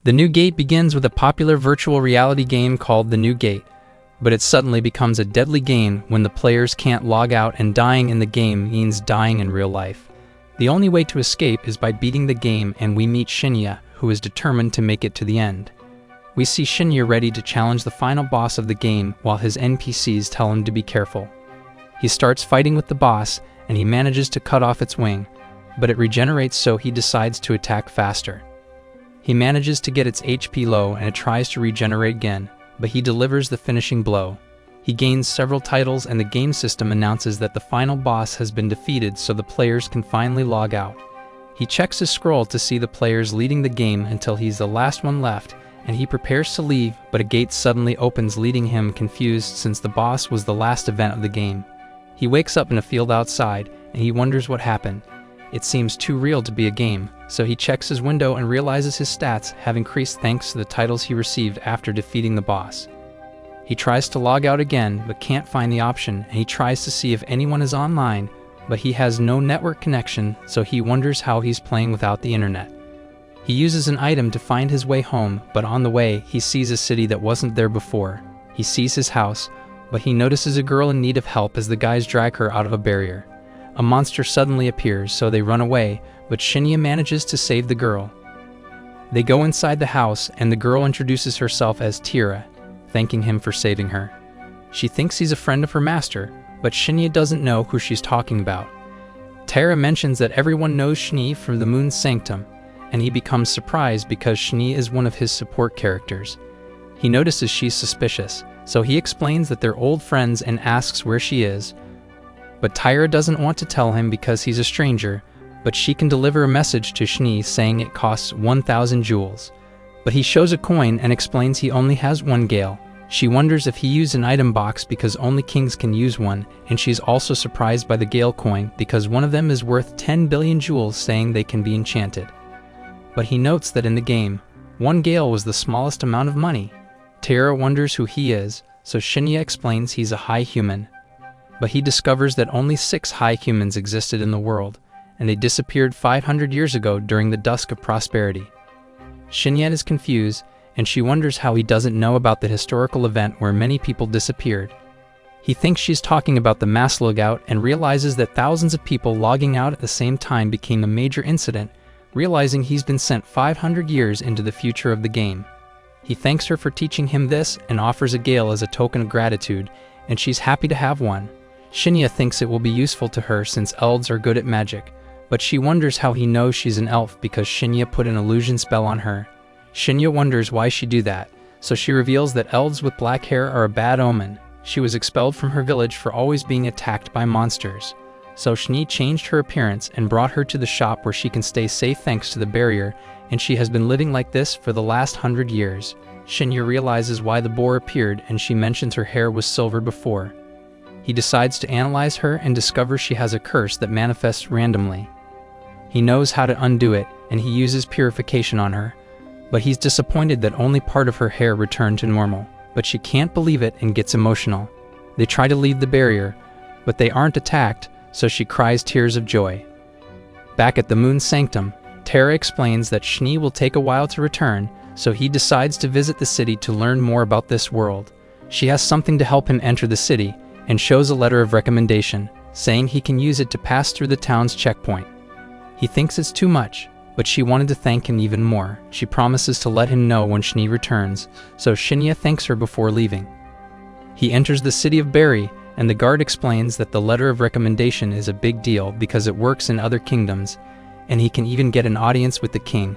The new gate begins with a popular virtual reality game called The New Gate, but it suddenly becomes a deadly game when the players can't log out, and dying in the game means dying in real life. The only way to escape is by beating the game, and we meet Shinya, who is determined to make it to the end. We see Shinya ready to challenge the final boss of the game while his NPCs tell him to be careful. He starts fighting with the boss, and he manages to cut off its wing, but it regenerates, so he decides to attack faster. He manages to get its HP low, and it tries to regenerate again, but he delivers the finishing blow. He gains several titles, and the game system announces that the final boss has been defeated, so the players can finally log out. He checks his scroll to see the players leading the game until he's the last one left, and he prepares to leave, but a gate suddenly opens, leaving him confused since the boss was the last event of the game. He wakes up in a field outside, and he wonders what happened. It seems too real to be a game, so he checks his window and realizes his stats have increased thanks to the titles he received after defeating the boss. He tries to log out again, but can't find the option, and he tries to see if anyone is online, but he has no network connection, so he wonders how he's playing without the internet. He uses an item to find his way home, but on the way, he sees a city that wasn't there before. He sees his house, but he notices a girl in need of help as the guys drag her out of a barrier. A monster suddenly appears, so they run away, but Shinya manages to save the girl. They go inside the house, and the girl introduces herself as Tira, thanking him for saving her. She thinks he's a friend of her master, but Shinya doesn't know who she's talking about. Tara mentions that everyone knows Shni from the Moon's Sanctum, and he becomes surprised because Shni is one of his support characters. He notices she's suspicious, so he explains that they're old friends and asks where she is, but Tyra doesn't want to tell him because he's a stranger, but she can deliver a message to Shni saying it costs 1,000 jewels. But he shows a coin and explains he only has one gale. She wonders if he used an item box because only kings can use one, and she's also surprised by the gale coin because one of them is worth 10 billion jewels, saying they can be enchanted. But he notes that in the game, one gale was the smallest amount of money. Tara wonders who he is, so Shinya explains he's a high human. But he discovers that only 6 high humans existed in the world, and they disappeared 500 years ago during the dusk of prosperity. Shinya is confused, and she wonders how he doesn't know about the historical event where many people disappeared. He thinks she's talking about the mass logout and realizes that thousands of people logging out at the same time became a major incident, realizing he's been sent 500 years into the future of the game. He thanks her for teaching him this and offers a gale as a token of gratitude, and she's happy to have one. Shinya thinks it will be useful to her since elves are good at magic, but she wonders how he knows she's an elf because Shinya put an illusion spell on her. Shinya wonders why she do that, so she reveals that elves with black hair are a bad omen. She was expelled from her village for always being attacked by monsters. So Shni changed her appearance and brought her to the shop where she can stay safe thanks to the barrier, and she has been living like this for the last 100 years. Shinya realizes why the boar appeared, and she mentions her hair was silver before. He decides to analyze her and discovers she has a curse that manifests randomly. He knows how to undo it, and he uses purification on her, but he's disappointed that only part of her hair returned to normal. But she can't believe it and gets emotional. They try to leave the barrier, but they aren't attacked, so she cries tears of joy. Back at the Moon's Sanctum, Tara explains that Shni will take a while to return, so he decides to visit the city to learn more about this world. She has something to help him enter the city, and shows a letter of recommendation, saying he can use it to pass through the town's checkpoint. He thinks it's too much, but she wanted to thank him even more. She promises to let him know when Shni returns, so Shinya thanks her before leaving. He enters the city of Berry, and the guard explains that the letter of recommendation is a big deal because it works in other kingdoms, and he can even get an audience with the king.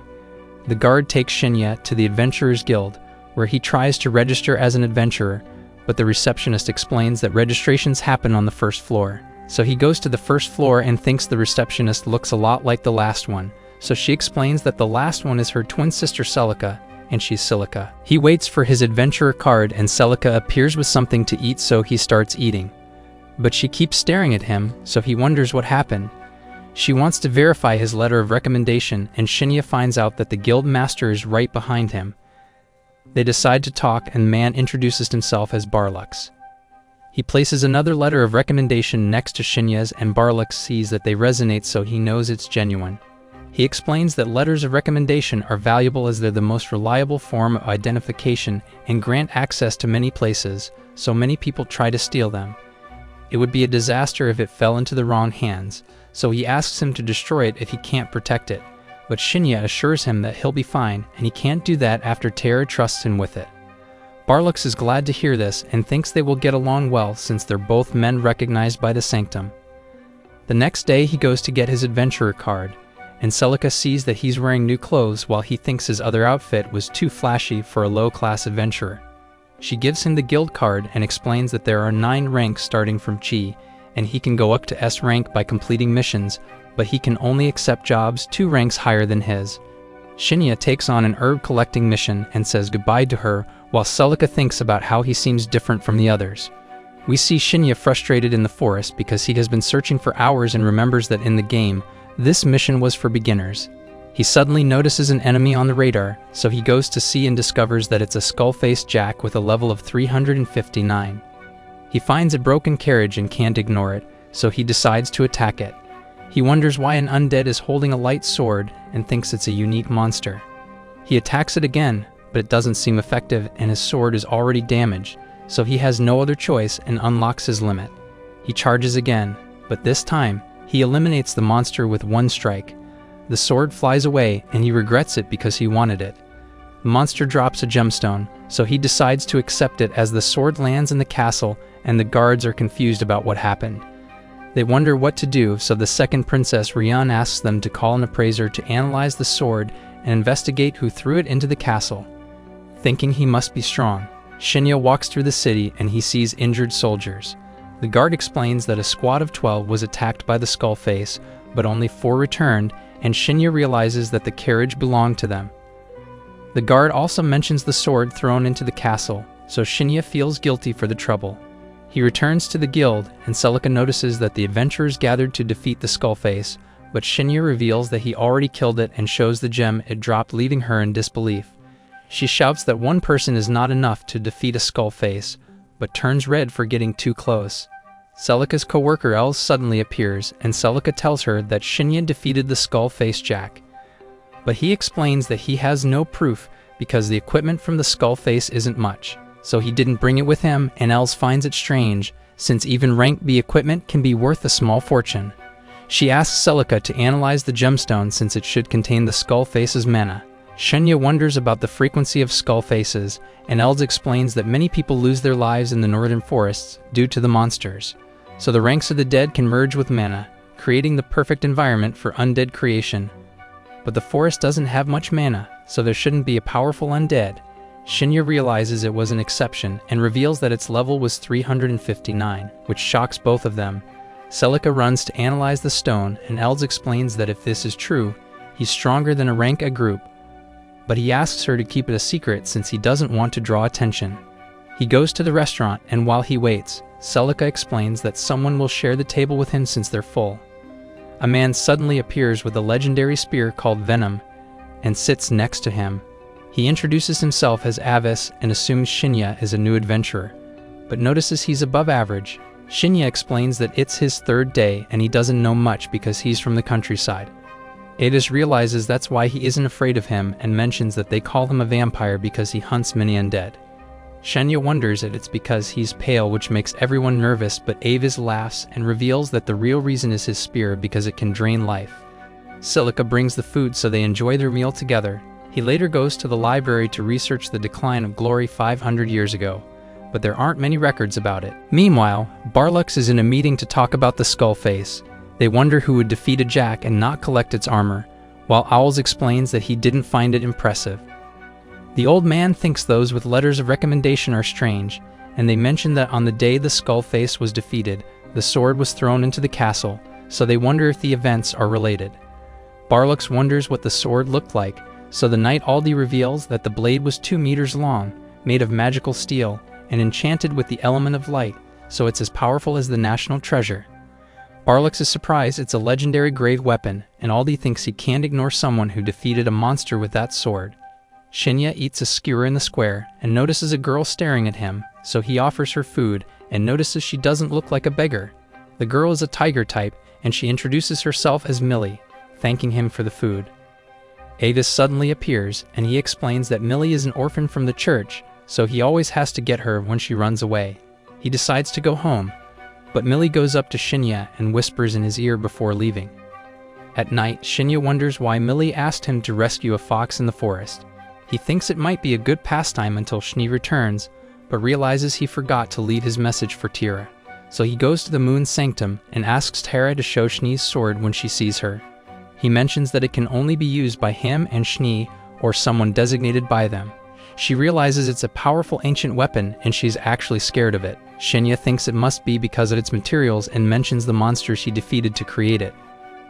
The guard takes Shinya to the Adventurers Guild, where he tries to register as an adventurer, but the receptionist explains that registrations happen on the first floor. So he goes to the first floor and thinks the receptionist looks a lot like the last one, so she explains that the last one is her twin sister Celica, and she's Silica. He waits for his adventurer card, and Celica appears with something to eat, so he starts eating. But she keeps staring at him, so he wonders what happened. She wants to verify his letter of recommendation, and Shinya finds out that the guild master is right behind him. They decide to talk, and the man introduces himself as Barlux. He places another letter of recommendation next to Shinya's, and Barlux sees that they resonate, so he knows it's genuine. He explains that letters of recommendation are valuable as they're the most reliable form of identification and grant access to many places, so many people try to steal them. It would be a disaster if it fell into the wrong hands, so he asks him to destroy it if he can't protect it. But Shinya assures him that he'll be fine, and he can't do that after Terra trusts him with it. Barlux is glad to hear this and thinks they will get along well since they're both men recognized by the sanctum. The next day he goes to get his adventurer card, and Celica sees that he's wearing new clothes while he thinks his other outfit was too flashy for a low-class adventurer. She gives him the guild card and explains that there are 9 ranks starting from Chi, and he can go up to S rank by completing missions, but he can only accept jobs 2 ranks higher than his. Shinya takes on an herb collecting mission and says goodbye to her, while Celica thinks about how he seems different from the others. We see Shinya frustrated in the forest because he has been searching for hours and remembers that in the game, this mission was for beginners. He suddenly notices an enemy on the radar, so he goes to see and discovers that it's a skull-faced jack with a level of 359. He finds a broken carriage and can't ignore it, so he decides to attack it. He wonders why an undead is holding a light sword and thinks it's a unique monster. He attacks it again, but it doesn't seem effective and his sword is already damaged, so he has no other choice and unlocks his limit. He charges again, but this time, he eliminates the monster with 1 strike. The sword flies away and he regrets it because he wanted it. The monster drops a gemstone, so he decides to accept it as the sword lands in the castle and the guards are confused about what happened. They wonder what to do, so the second princess Rian asks them to call an appraiser to analyze the sword and investigate who threw it into the castle. Thinking he must be strong, Shinya walks through the city and he sees injured soldiers. The guard explains that a squad of 12 was attacked by the Skullface, but only 4 returned, and Shinya realizes that the carriage belonged to them. The guard also mentions the sword thrown into the castle, so Shinya feels guilty for the trouble. He returns to the guild, and Celica notices that the adventurers gathered to defeat the Skullface, but Shinya reveals that he already killed it and shows the gem it dropped, leaving her in disbelief. She shouts that one person is not enough to defeat a Skullface, but turns red for getting too close. Celica's co-worker Els suddenly appears, and Celica tells her that Shinya defeated the Skull-Faced Jack. But he explains that he has no proof because the equipment from the Skull-Face isn't much, so he didn't bring it with him, and Els finds it strange, since even rank B equipment can be worth a small fortune. She asks Celica to analyze the gemstone since it should contain the Skull-Face's mana. Shinya wonders about the frequency of Skull-Faces, and Els explains that many people lose their lives in the northern forests due to the monsters. So the ranks of the dead can merge with mana, creating the perfect environment for undead creation. But the forest doesn't have much mana, so there shouldn't be a powerful undead. Shinya realizes it was an exception and reveals that its level was 359, which shocks both of them. Celica runs to analyze the stone, and Els explains that if this is true, he's stronger than a rank A group. But he asks her to keep it a secret since he doesn't want to draw attention. He goes to the restaurant, and while he waits, Celica explains that someone will share the table with him since they're full. A man suddenly appears with a legendary spear called Venom and sits next to him. He introduces himself as Avis and assumes Shinya is a new adventurer, but notices he's above average. Shinya explains that it's his 3rd day and he doesn't know much because he's from the countryside. Adis realizes that's why he isn't afraid of him and mentions that they call him a vampire because he hunts many undead. Shinya wonders that it's because he's pale, which makes everyone nervous, but Avis laughs and reveals that the real reason is his spear because it can drain life. Celica brings the food so they enjoy their meal together. He later goes to the library to research the decline of glory 500 years ago, but there aren't many records about it. Meanwhile, Barlux is in a meeting to talk about the Skullface. They wonder who would defeat a jack and not collect its armor, while Owls explains that he didn't find it impressive. The old man thinks those with letters of recommendation are strange, and they mention that on the day the Skullface was defeated, the sword was thrown into the castle, so they wonder if the events are related. Barlux wonders what the sword looked like, so the night Aldi reveals that the blade was 2 meters long, made of magical steel, and enchanted with the element of light, so it's as powerful as the national treasure. Barlux is surprised it's a legendary grade weapon, and Aldi thinks he can't ignore someone who defeated a monster with that sword. Shinya eats a skewer in the square and notices a girl staring at him, so he offers her food and notices she doesn't look like a beggar. The girl is a tiger type, and she introduces herself as Millie. thanking him for the food. Avis suddenly appears, and he explains that Millie is an orphan from the church, so he always has to get her when she runs away. He decides to go home, but Millie goes up to Shinya and whispers in his ear before leaving. At night, Shinya wonders why Millie asked him to rescue a fox in the forest. He thinks it might be a good pastime until Schnee returns, but realizes he forgot to leave his message for Tira. So he goes to the Moon's Sanctum and asks Tara to show Schnee's sword when she sees her. He mentions that it can only be used by him and Schnee or someone designated by them. She realizes it's a powerful ancient weapon and she's actually scared of it. Shinya thinks it must be because of its materials and mentions the monsters he defeated to create it.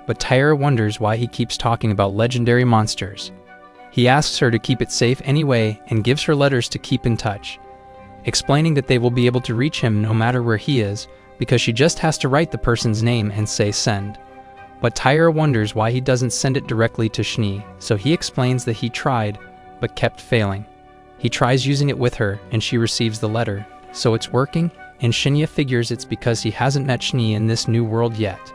But Taira wonders why he keeps talking about legendary monsters. He asks her to keep it safe anyway and gives her letters to keep in touch, explaining that they will be able to reach him no matter where he is, because she just has to write the person's name and say send. But Taira wonders why he doesn't send it directly to Schnee, so he explains that he tried, but kept failing. He tries using it with her, and she receives the letter, so it's working, and Shinya figures it's because he hasn't met Schnee in this new world yet.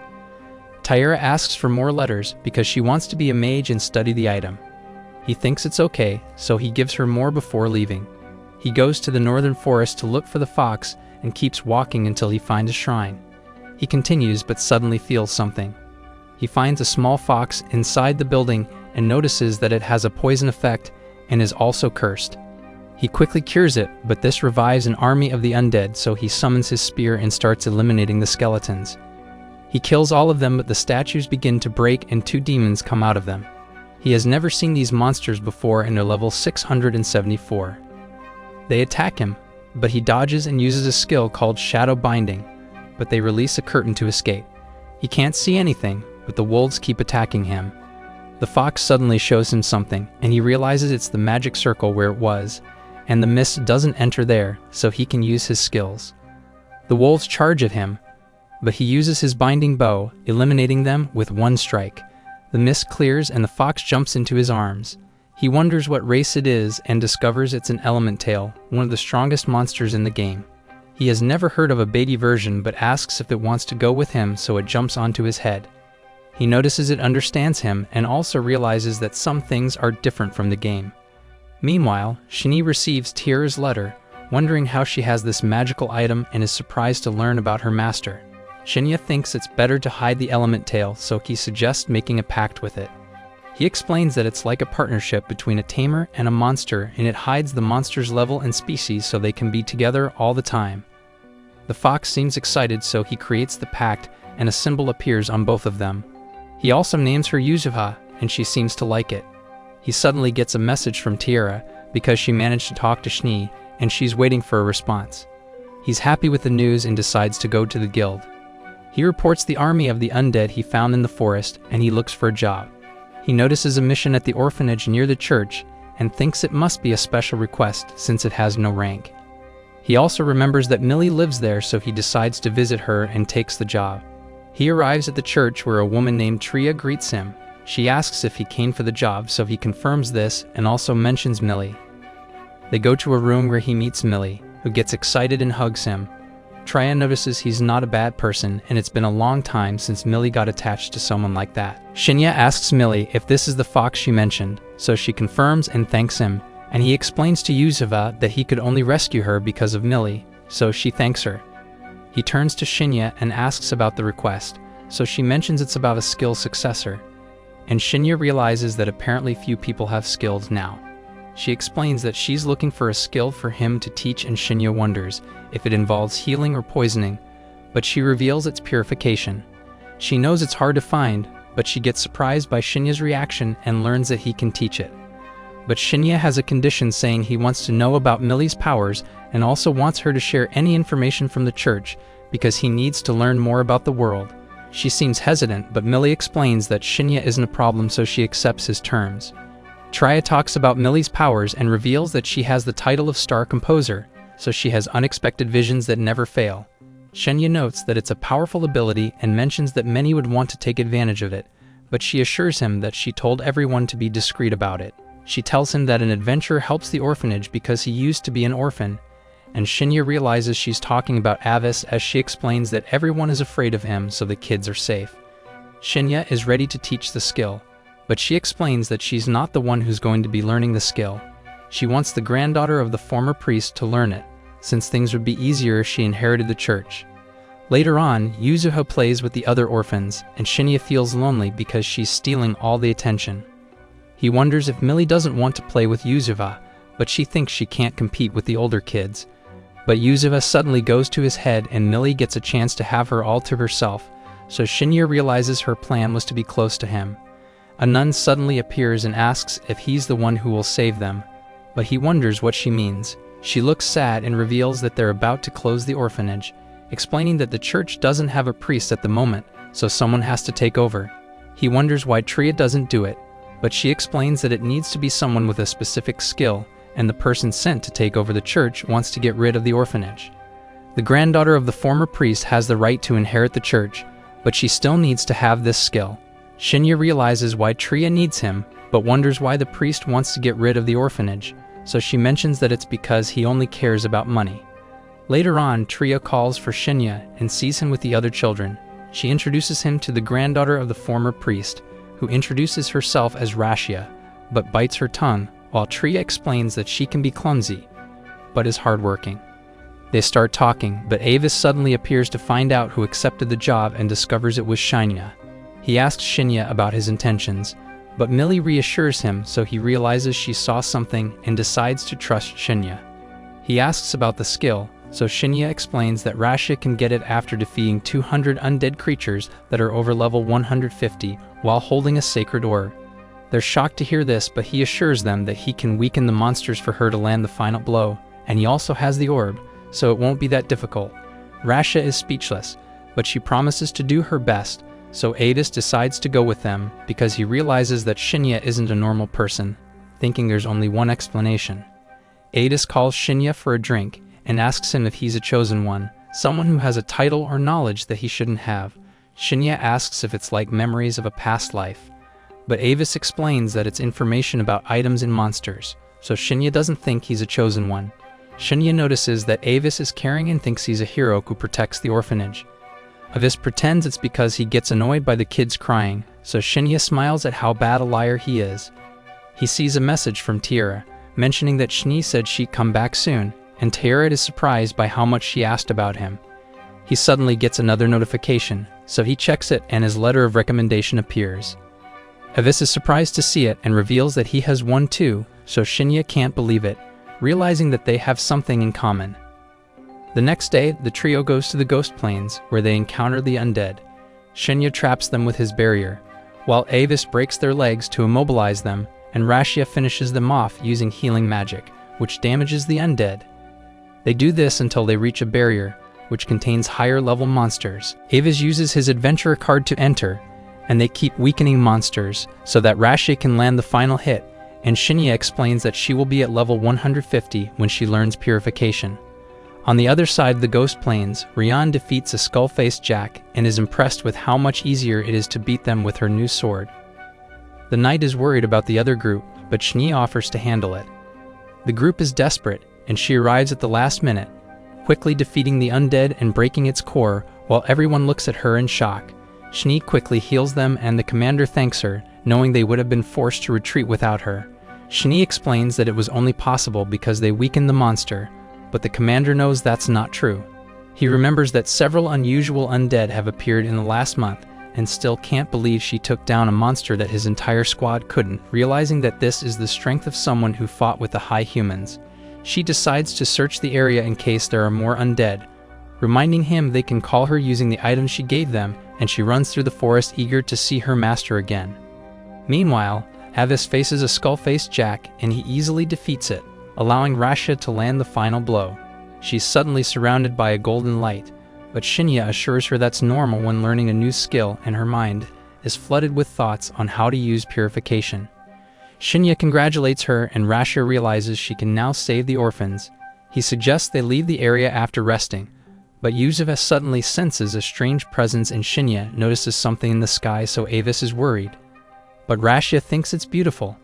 Taira asks for more letters because she wants to be a mage and study the item. He thinks it's okay, so he gives her more before leaving. He goes to the northern forest to look for the fox and keeps walking until he finds a shrine. He continues but suddenly feels something. He finds a small fox inside the building and notices that it has a poison effect and is also cursed. He quickly cures it, but this revives an army of the undead, so he summons his spear and starts eliminating the skeletons. He kills all of them, but the statues begin to break and 2 demons come out of them. He has never seen these monsters before and are level 674. They attack him, but he dodges and uses a skill called Shadow Binding, but they release a curtain to escape. He can't see anything, but the wolves keep attacking him. The fox suddenly shows him something, and he realizes it's the magic circle where it was, and the mist doesn't enter there, so he can use his skills. The wolves charge at him, but he uses his binding bow, eliminating them with 1 strike. The mist clears and the fox jumps into his arms. He wonders what race it is and discovers it's an element tail, one of the strongest monsters in the game. He has never heard of a Beatty version but asks if it wants to go with him, so it jumps onto his head. He notices it understands him and also realizes that some things are different from the game. Meanwhile, Schnee receives Tira's letter, wondering how she has this magical item and is surprised to learn about her master. Shinya thinks it's better to hide the element tail, so he suggests making a pact with it. He explains that it's like a partnership between a tamer and a monster, and it hides the monster's level and species so they can be together all the time. The fox seems excited, so he creates the pact and a symbol appears on both of them. He also names her Yuzuha, and she seems to like it. He suddenly gets a message from Tira because she managed to talk to Schnee, and she's waiting for a response. He's happy with the news and decides to go to the guild. He reports the army of the undead he found in the forest, and he looks for a job. He notices a mission at the orphanage near the church and thinks it must be a special request since it has no rank. He also remembers that Millie lives there, so he decides to visit her and takes the job. He arrives at the church where a woman named Tria greets him. She asks if he came for the job, so he confirms this and also mentions Millie. They go to a room where he meets Millie, who gets excited and hugs him. Tria notices he's not a bad person, and it's been a long time since Millie got attached to someone like that. Shinya asks Millie if this is the fox she mentioned, so she confirms and thanks him, and he explains to Yuzuha that he could only rescue her because of Millie, so she thanks her. He turns to Shinya and asks about the request, so she mentions it's about a skill successor, and Shinya realizes that apparently few people have skills now. She explains that she's looking for a skill for him to teach, and Shinya wonders if it involves healing or poisoning, but she reveals its purification. She knows it's hard to find, but she gets surprised by Shinya's reaction and learns that he can teach it. But Shinya has a condition saying he wants to know about Millie's powers and also wants her to share any information from the church because he needs to learn more about the world. She seems hesitant, but Millie explains that Shinya isn't a problem, so she accepts his terms. Tria talks about Millie's powers and reveals that she has the title of Star Composer, so she has unexpected visions that never fail. Shinya notes that it's a powerful ability and mentions that many would want to take advantage of it, but she assures him that she told everyone to be discreet about it. She tells him that an adventurer helps the orphanage because he used to be an orphan, and Shinya realizes she's talking about Avis as she explains that everyone is afraid of him, so the kids are safe. Shinya is ready to teach the skill, but she explains that she's not the one who's going to be learning the skill. She wants the granddaughter of the former priest to learn it, since things would be easier if she inherited the church. Later on, Yuzuha plays with the other orphans, and Shinya feels lonely because she's stealing all the attention. He wonders if Millie doesn't want to play with Yuzuha, but she thinks she can't compete with the older kids. But Yuzuha suddenly goes to his head and Millie gets a chance to have her all to herself, so Shinya realizes her plan was to be close to him. A nun suddenly appears and asks if he's the one who will save them, but he wonders what she means. She looks sad and reveals that they're about to close the orphanage, explaining that the church doesn't have a priest at the moment, so someone has to take over. He wonders why Tria doesn't do it, but she explains that it needs to be someone with a specific skill, and the person sent to take over the church wants to get rid of the orphanage. The granddaughter of the former priest has the right to inherit the church, but she still needs to have this skill. Shinya realizes why Tria needs him, but wonders why the priest wants to get rid of the orphanage, so she mentions that it's because he only cares about money. Later on, Tria calls for Shinya and sees him with the other children. She introduces him to the granddaughter of the former priest, who introduces herself as Rashia, but bites her tongue, while Tria explains that she can be clumsy, but is hardworking. They start talking, but Avis suddenly appears to find out who accepted the job and discovers it was Shinya. He asks Shinya about his intentions, but Millie reassures him, so he realizes she saw something and decides to trust Shinya. He asks about the skill, so Shinya explains that Rashia can get it after defeating 200 undead creatures that are over level 150 while holding a sacred orb. They're shocked to hear this, but he assures them that he can weaken the monsters for her to land the final blow, and he also has the orb, so it won't be that difficult. Rashia is speechless, but she promises to do her best, so Adis decides to go with them because he realizes that Shinya isn't a normal person, thinking there's only one explanation. Adis calls Shinya for a drink and asks him if he's a chosen one, someone who has a title or knowledge that he shouldn't have. Shinya asks if it's like memories of a past life, but Avis explains that it's information about items and monsters, so Shinya doesn't think he's a chosen one. Shinya notices that Avis is caring and thinks he's a hero who protects the orphanage. Avis pretends it's because he gets annoyed by the kids crying, so Shinya smiles at how bad a liar he is. He sees a message from Tiara, mentioning that Shni said she'd come back soon, and Tiara is surprised by how much she asked about him. He suddenly gets another notification, so he checks it and his letter of recommendation appears. Avis is surprised to see it and reveals that he has one too, so Shinya can't believe it, realizing that they have something in common. The next day, the trio goes to the Ghost Plains, where they encounter the undead. Shinya traps them with his barrier, while Avis breaks their legs to immobilize them, and Rashia finishes them off using healing magic, which damages the undead. They do this until they reach a barrier, which contains higher-level monsters. Avis uses his adventurer card to enter, and they keep weakening monsters so that Rashia can land the final hit, and Shinya explains that she will be at level 150 when she learns purification. On the other side of the Ghost Plains, Rian defeats a skull-faced Jack and is impressed with how much easier it is to beat them with her new sword. The knight is worried about the other group, but Shni offers to handle it. The group is desperate, and she arrives at the last minute, quickly defeating the undead and breaking its core while everyone looks at her in shock. Shni quickly heals them and the commander thanks her, knowing they would have been forced to retreat without her. Shni explains that it was only possible because they weakened the monster, but the commander knows that's not true. He remembers that several unusual undead have appeared in the last month and still can't believe she took down a monster that his entire squad couldn't, realizing that this is the strength of someone who fought with the high humans. She decides to search the area in case there are more undead, reminding him they can call her using the items she gave them, and she runs through the forest eager to see her master again. Meanwhile, Avis faces a skull-faced Jack and he easily defeats it, allowing Rashia to land the final blow. She's suddenly surrounded by a golden light, but Shinya assures her that's normal when learning a new skill and her mind is flooded with thoughts on how to use purification. Shinya congratulates her and Rashia realizes she can now save the orphans. He suggests they leave the area after resting, but Yuzeva suddenly senses a strange presence and Shinya notices something in the sky, so Avis is worried. But Rashia thinks it's beautiful.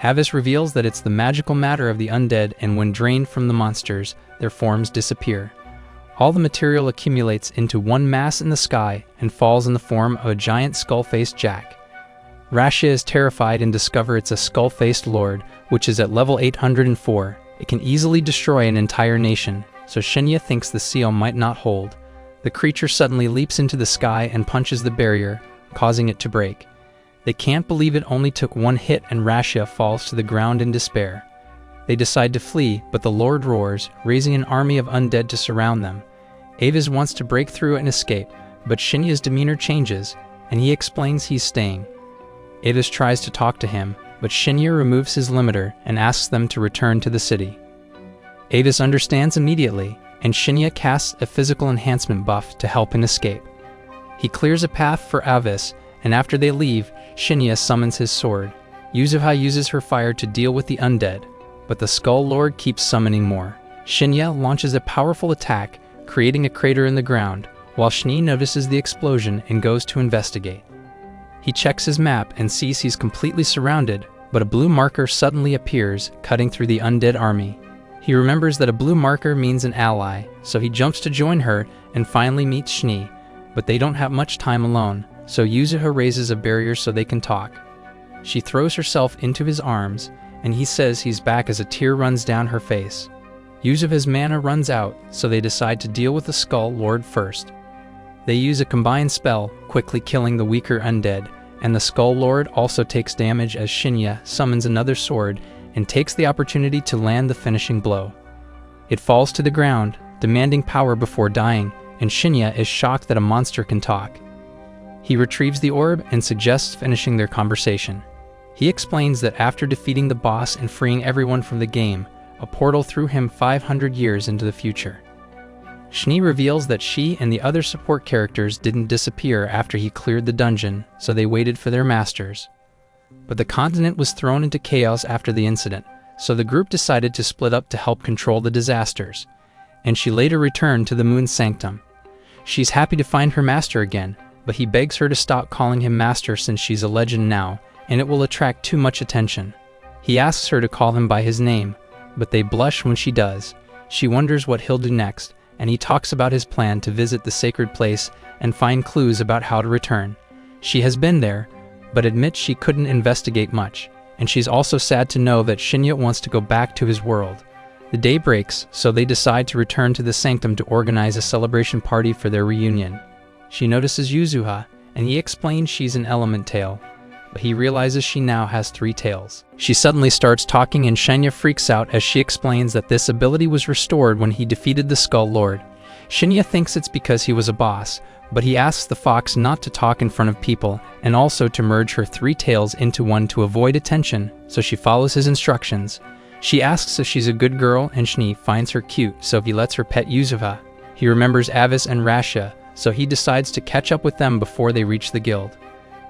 Avis reveals that it's the magical matter of the undead, and when drained from the monsters, their forms disappear. All the material accumulates into one mass in the sky and falls in the form of a giant skull-faced jack. Rashia is terrified and discovers it's a skull-faced lord, which is at level 804. It can easily destroy an entire nation, so Shinya thinks the seal might not hold. The creature suddenly leaps into the sky and punches the barrier, causing it to break. They can't believe it only took one hit and Rashia falls to the ground in despair. They decide to flee, but the Lord roars, raising an army of undead to surround them. Avis wants to break through and escape, but Shinya's demeanor changes, and he explains he's staying. Avis tries to talk to him, but Shinya removes his limiter and asks them to return to the city. Avis understands immediately, and Shinya casts a physical enhancement buff to help him escape. He clears a path for Avis, and after they leave, Shinya summons his sword. Yuzuha uses her fire to deal with the undead, but the Skull Lord keeps summoning more. Shinya launches a powerful attack, creating a crater in the ground, while Shni notices the explosion and goes to investigate. He checks his map and sees he's completely surrounded, but a blue marker suddenly appears, cutting through the undead army. He remembers that a blue marker means an ally, so he jumps to join her and finally meets Shni, but they don't have much time alone, so Yuzuha raises a barrier so they can talk. She throws herself into his arms, and he says he's back as a tear runs down her face. Yuzuha's mana runs out, so they decide to deal with the Skull Lord first. They use a combined spell, quickly killing the weaker undead, and the Skull Lord also takes damage as Shinya summons another sword and takes the opportunity to land the finishing blow. It falls to the ground, demanding power before dying, and Shinya is shocked that a monster can talk. He retrieves the orb and suggests finishing their conversation. He explains that after defeating the boss and freeing everyone from the game, a portal threw him 500 years into the future. Shni reveals that she and the other support characters didn't disappear after he cleared the dungeon, so they waited for their masters. But the continent was thrown into chaos after the incident, so the group decided to split up to help control the disasters, and she later returned to the Moon's Sanctum. She's happy to find her master again, but he begs her to stop calling him master since she's a legend now, and it will attract too much attention. He asks her to call him by his name, but they blush when she does. She wonders what he'll do next, and he talks about his plan to visit the sacred place and find clues about how to return. She has been there, but admits she couldn't investigate much, and she's also sad to know that Shinya wants to go back to his world. The day breaks, so they decide to return to the sanctum to organize a celebration party for their reunion. She notices Yuzuha, and he explains she's an element tail, but he realizes she now has 3 tails. She suddenly starts talking and Shinya freaks out as she explains that this ability was restored when he defeated the Skull Lord. Shinya thinks it's because he was a boss, but he asks the fox not to talk in front of people and also to merge her 3 tails into one to avoid attention, so she follows his instructions. She asks if she's a good girl and Shni finds her cute, so he lets her pet Yuzuha. He remembers Avis and Rashia, so he decides to catch up with them before they reach the guild.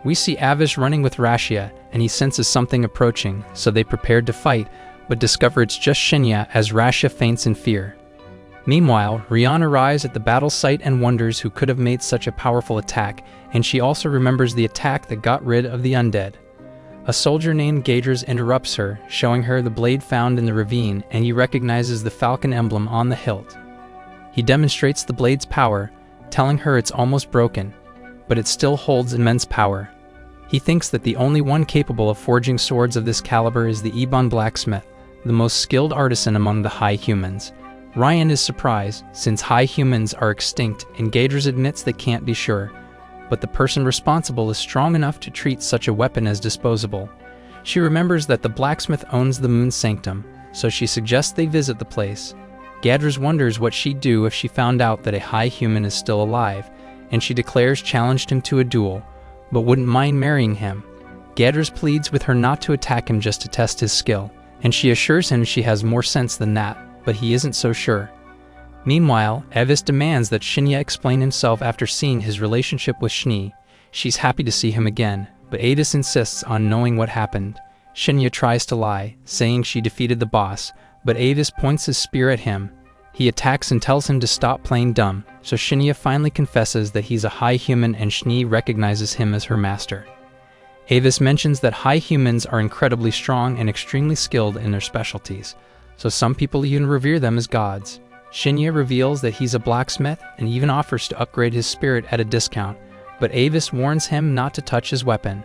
We see Avis running with Rashia, and he senses something approaching, so they prepare to fight, but discover it's just Shinya as Rashia faints in fear. Meanwhile, Rian arrives at the battle site and wonders who could have made such a powerful attack, and she also remembers the attack that got rid of the undead. A soldier named Gadras interrupts her, showing her the blade found in the ravine, and he recognizes the falcon emblem on the hilt. He demonstrates the blade's power, telling her it's almost broken, but it still holds immense power. He thinks that the only one capable of forging swords of this caliber is the Ebon blacksmith, the most skilled artisan among the high humans. Ryan is surprised, since high humans are extinct, and Gadras admits they can't be sure, but the person responsible is strong enough to treat such a weapon as disposable. She remembers that the blacksmith owns the Moon's Sanctum, so she suggests they visit the place. Gadras wonders what she'd do if she found out that a high human is still alive, and she declares challenged him to a duel, but wouldn't mind marrying him. Gadras pleads with her not to attack him just to test his skill, and she assures him she has more sense than that, but he isn't so sure. Meanwhile, Avis demands that Shinya explain himself after seeing his relationship with Shni. She's happy to see him again, but Avis insists on knowing what happened. Shinya tries to lie, saying she defeated the boss, but Avis points his spear at him. He attacks and tells him to stop playing dumb, so Shinya finally confesses that he's a high human and Shni recognizes him as her master. Avis mentions that high humans are incredibly strong and extremely skilled in their specialties, so some people even revere them as gods. Shinya reveals that he's a blacksmith and even offers to upgrade his spirit at a discount, but Avis warns him not to touch his weapon.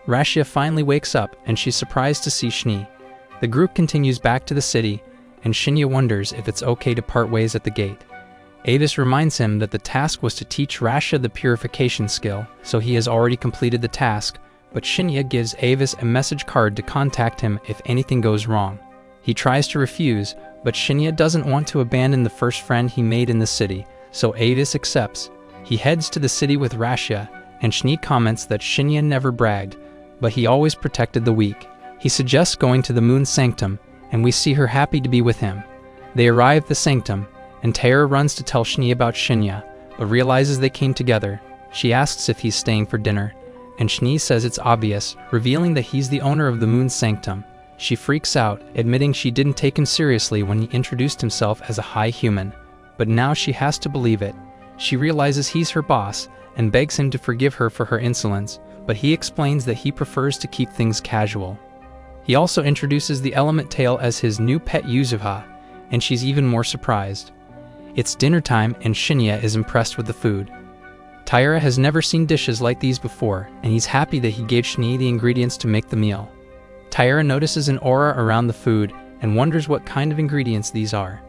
Rashia finally wakes up and she's surprised to see Schnee. The group continues back to the city, and Shinya wonders if it's okay to part ways at the gate. Avis reminds him that the task was to teach Rashia the purification skill, so he has already completed the task, but Shinya gives Avis a message card to contact him if anything goes wrong. He tries to refuse, but Shinya doesn't want to abandon the first friend he made in the city, so Avis accepts. He heads to the city with Rashia, and Schnee comments that Shinya never bragged, but he always protected the weak. He suggests going to the Moon Sanctum, and we see her happy to be with him. They arrive at the Sanctum, and Taira runs to tell Schnee about Shinya, but realizes they came together. She asks if he's staying for dinner, and Schnee says it's obvious, revealing that he's the owner of the Moon Sanctum. She freaks out, admitting she didn't take him seriously when he introduced himself as a high human, but now she has to believe it. She realizes he's her boss, and begs him to forgive her for her insolence, but he explains that he prefers to keep things casual. He also introduces the Element Tail as his new pet Yuzuha, and she's even more surprised. It's dinner time and Shinya is impressed with the food. Taira has never seen dishes like these before, and he's happy that he gave Schnee the ingredients to make the meal. Taira notices an aura around the food and wonders what kind of ingredients these are.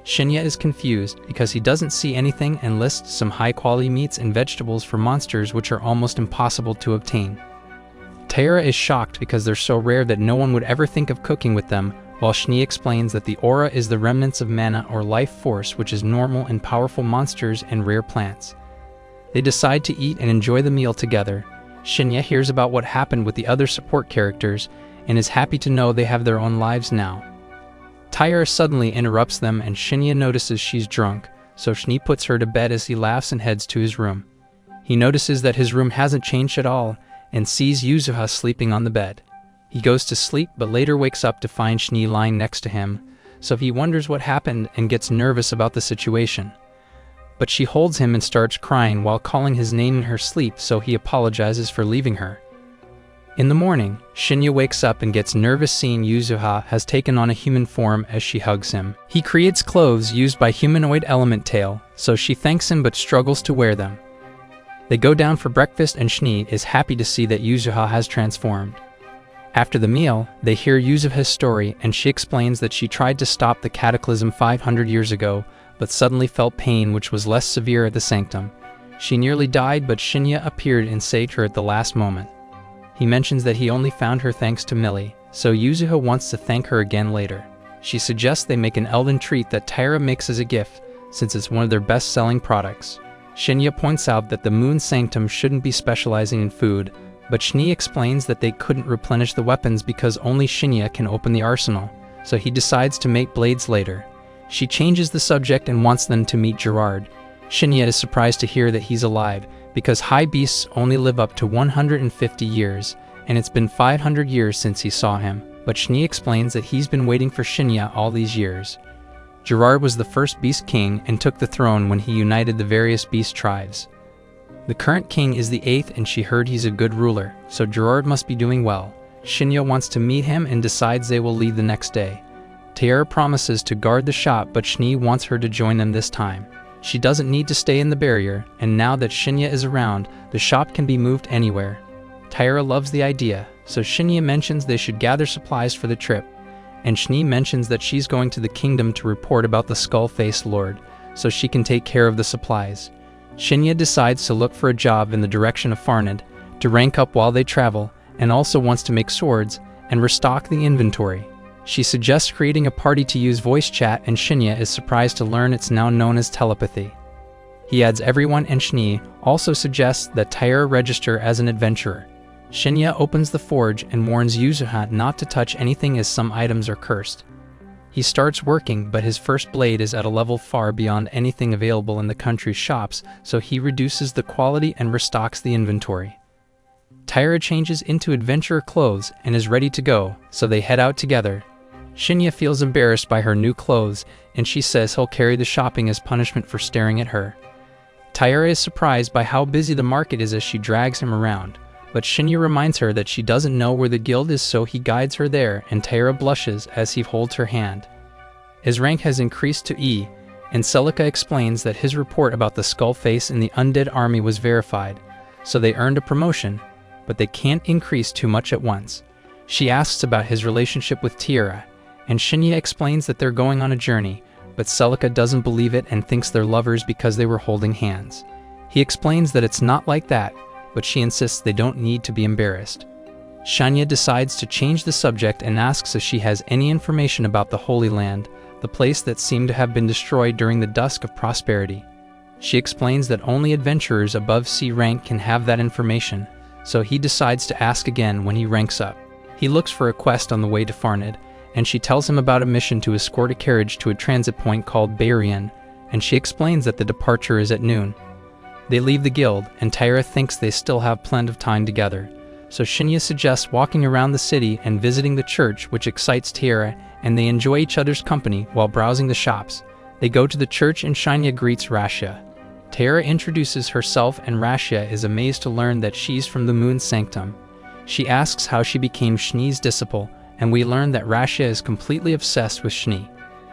Shinya is confused because he doesn't see anything and lists some high-quality meats and vegetables for monsters which are almost impossible to obtain. Taira is shocked because they're so rare that no one would ever think of cooking with them, while Schnee explains that the aura is the remnants of mana or life force which is normal in powerful monsters and rare plants. They decide to eat and enjoy the meal together. Shinya hears about what happened with the other support characters and is happy to know they have their own lives now. Taira suddenly interrupts them and Shinya notices she's drunk, so Schnee puts her to bed as he laughs and heads to his room. He notices that his room hasn't changed at all and sees Yuzuha sleeping on the bed. He goes to sleep but later wakes up to find Schnee lying next to him, so he wonders what happened and gets nervous about the situation. But she holds him and starts crying while calling his name in her sleep, so he apologizes for leaving her. In the morning, Shinya wakes up and gets nervous seeing Yuzuha has taken on a human form as she hugs him. He creates clothes used by humanoid Element Tail, so she thanks him but struggles to wear them. They go down for breakfast and Schnee is happy to see that Yuzuha has transformed. After the meal, they hear Yuzuha's story and she explains that she tried to stop the cataclysm 500 years ago, but suddenly felt pain which was less severe at the Sanctum. She nearly died, but Shinya appeared and saved her at the last moment. He mentions that he only found her thanks to Millie, so Yuzuha wants to thank her again later. She suggests they make an elven treat that Taira makes as a gift, since it's one of their best-selling products. Shinya points out that the Moon Sanctum shouldn't be specializing in food, but Schnee explains that they couldn't replenish the weapons because only Shinya can open the arsenal, so he decides to make blades later. She changes the subject and wants them to meet Gerard. Shinya is surprised to hear that he's alive, because high beasts only live up to 150 years, and it's been 500 years since he saw him, but Schnee explains that he's been waiting for Shinya all these years. Gerard was the first beast king and took the throne when he united the various beast tribes. The current king is the 8th and she heard he's a good ruler, so Gerard must be doing well. Shinya wants to meet him and decides they will leave the next day. Taira promises to guard the shop, but Schnee wants her to join them this time. She doesn't need to stay in the barrier, and now that Shinya is around, the shop can be moved anywhere. Taira loves the idea, so Shinya mentions they should gather supplies for the trip, and Schnee mentions that she's going to the kingdom to report about the skull-faced lord, so she can take care of the supplies. Shinya decides to look for a job in the direction of Farned, to rank up while they travel, and also wants to make swords and restock the inventory. She suggests creating a party to use voice chat, and Shinya is surprised to learn it's now known as telepathy. He adds everyone, and Schnee also suggests that Taira register as an adventurer. Shinya opens the forge and warns Yuzuha not to touch anything as some items are cursed. He starts working, but his first blade is at a level far beyond anything available in the country's shops, so he reduces the quality and restocks the inventory. Taira changes into adventurer clothes and is ready to go, so they head out together. Shinya feels embarrassed by her new clothes, and she says he'll carry the shopping as punishment for staring at her. Taira is surprised by how busy the market is as she drags him around, but Shinya reminds her that she doesn't know where the guild is, so he guides her there, and Taira blushes as he holds her hand. His rank has increased to E, and Celica explains that his report about the skull face in the undead army was verified, so they earned a promotion, but they can't increase too much at once. She asks about his relationship with Tiara, and Shinya explains that they're going on a journey, but Celica doesn't believe it and thinks they're lovers because they were holding hands. He explains that it's not like that, but she insists they don't need to be embarrassed. Shinya decides to change the subject and asks if she has any information about the Holy Land, the place that seemed to have been destroyed during the dusk of prosperity. She explains that only adventurers above C rank can have that information, so he decides to ask again when he ranks up. He looks for a quest on the way to Farned, and she tells him about a mission to escort a carriage to a transit point called Barian, and she explains that the departure is at noon. They leave the guild, and Tyra thinks they still have plenty of time together, so Shinya suggests walking around the city and visiting the church, which excites Tiara, and they enjoy each other's company while browsing the shops. They go to the church and Shinya greets Rashia. Tiara introduces herself and Rashia is amazed to learn that she's from the Moon Sanctum. She asks how she became Shni's disciple, and we learn that Rashia is completely obsessed with Shni.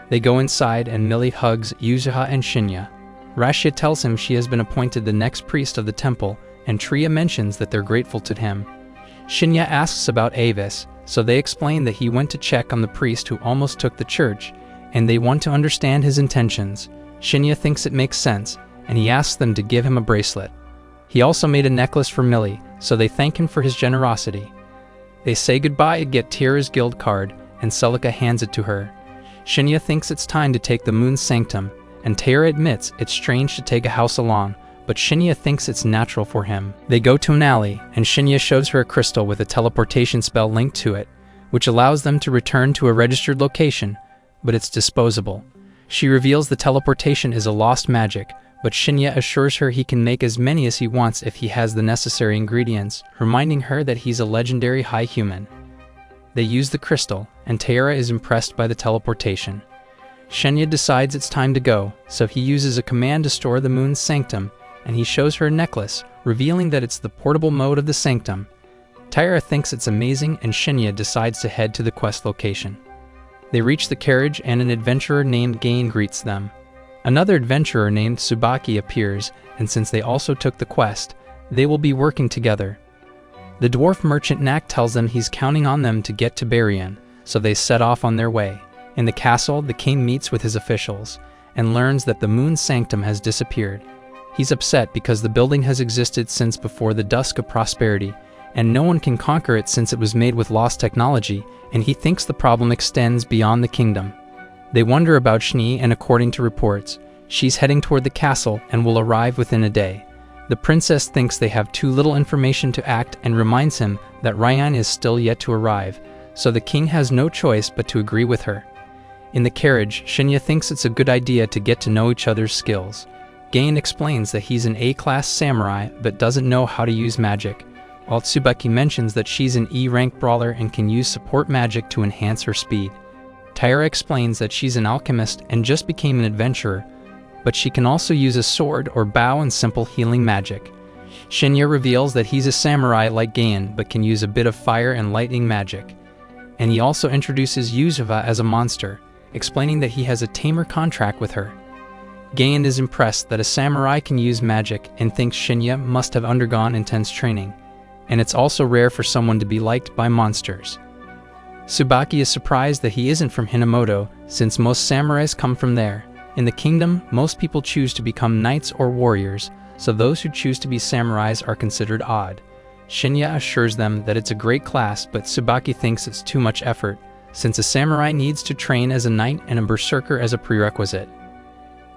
They go inside and Millie hugs Yuzuha and Shinya. Rashia tells him she has been appointed the next priest of the temple, and Tria mentions that they're grateful to him. Shinya asks about Avis, so they explain that he went to check on the priest who almost took the church, and they want to understand his intentions. Shinya thinks it makes sense, and he asks them to give him a bracelet. He also made a necklace for Millie, so they thank him for his generosity. They say goodbye and get Tiara's guild card, and Celica hands it to her. Shinya thinks it's time to take the Moon Sanctum, and Tiara admits it's strange to take a house along, but Shinya thinks it's natural for him. They go to an alley, and Shinya shows her a crystal with a teleportation spell linked to it, which allows them to return to a registered location, but it's disposable. She reveals the teleportation is a lost magic, but Shinya assures her he can make as many as he wants if he has the necessary ingredients, reminding her that he's a legendary high human. They use the crystal, and Tiara is impressed by the teleportation. Shinya decides it's time to go, so he uses a command to store the Moon's Sanctum, and he shows her a necklace, revealing that it's the portable mode of the Sanctum. Tiara thinks it's amazing, and Shinya decides to head to the quest location. They reach the carriage, and an adventurer named Gain greets them. Another adventurer named Tsubaki appears, and since they also took the quest, they will be working together. The dwarf merchant Nak tells them he's counting on them to get to Barian, so they set off on their way. In the castle, the king meets with his officials, and learns that the Moon Sanctum has disappeared. He's upset because the building has existed since before the dusk of prosperity, and no one can conquer it since it was made with lost technology, and he thinks the problem extends beyond the kingdom. They wonder about Shni, and according to reports, she's heading toward the castle and will arrive within a day. The princess thinks they have too little information to act and reminds him that Ryan is still yet to arrive, so the king has no choice but to agree with her. In the carriage, Shinya thinks it's a good idea to get to know each other's skills. Gain explains that he's an A-class samurai but doesn't know how to use magic, while Tsubaki mentions that she's an E-rank brawler and can use support magic to enhance her speed. Tyra explains that she's an alchemist and just became an adventurer, but she can also use a sword or bow and simple healing magic. Shinya reveals that he's a samurai like Gain but can use a bit of fire and lightning magic. And he also introduces Yuzuha as a monster, explaining that he has a tamer contract with her. Gain is impressed that a samurai can use magic and thinks Shinya must have undergone intense training, and it's also rare for someone to be liked by monsters. Tsubaki is surprised that he isn't from Hinamoto, since most samurais come from there. In the kingdom, most people choose to become knights or warriors, so those who choose to be samurais are considered odd. Shinya assures them that it's a great class, but Tsubaki thinks it's too much effort, since a samurai needs to train as a knight and a berserker as a prerequisite.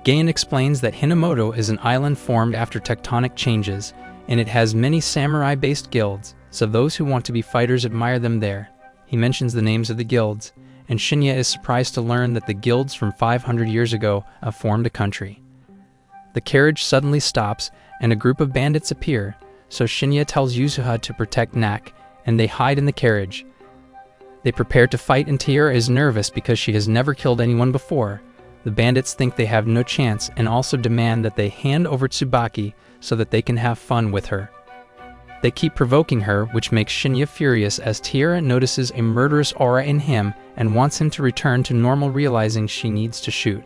Gain explains that Hinamoto is an island formed after tectonic changes, and it has many samurai-based guilds, so those who want to be fighters admire them there. He mentions the names of the guilds, and Shinya is surprised to learn that the guilds from 500 years ago have formed a country. The carriage suddenly stops, and a group of bandits appear, so Shinya tells Yuzuha to protect Nak, and they hide in the carriage. They prepare to fight, and Tiara is nervous because she has never killed anyone before. The bandits think they have no chance and also demand that they hand over Tsubaki so that they can have fun with her. They keep provoking her, which makes Shinya furious as Tiara notices a murderous aura in him and wants him to return to normal, realizing she needs to shoot.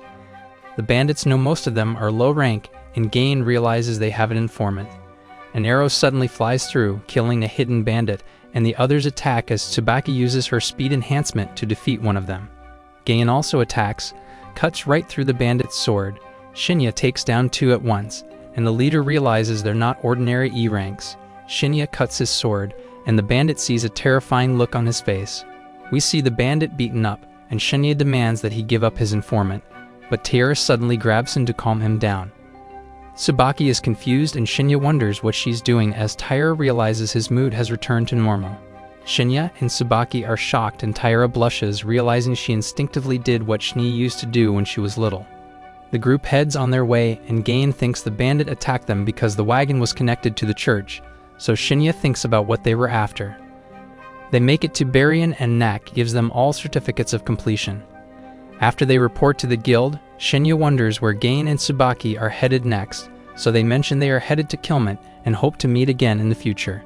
The bandits know most of them are low rank, and Gain realizes they have an informant. An arrow suddenly flies through, killing a hidden bandit, and the others attack as Tsubaki uses her speed enhancement to defeat one of them. Gain also attacks, cuts right through the bandit's sword. Shinya takes down two at once, and the leader realizes they're not ordinary E ranks. Shinya cuts his sword, and the bandit sees a terrifying look on his face. We see the bandit beaten up, and Shinya demands that he give up his informant, but Taira suddenly grabs him to calm him down. Tsubaki is confused and Shinya wonders what she's doing as Taira realizes his mood has returned to normal. Shinya and Tsubaki are shocked and Taira blushes, realizing she instinctively did what Shni used to do when she was little. The group heads on their way, and Gain thinks the bandit attacked them because the wagon was connected to the church, so Shinya thinks about what they were after. They make it to Baryon, and Nak gives them all certificates of completion. After they report to the guild, Shinya wonders where Gain and Tsubaki are headed next, so they mention they are headed to Kilmont and hope to meet again in the future.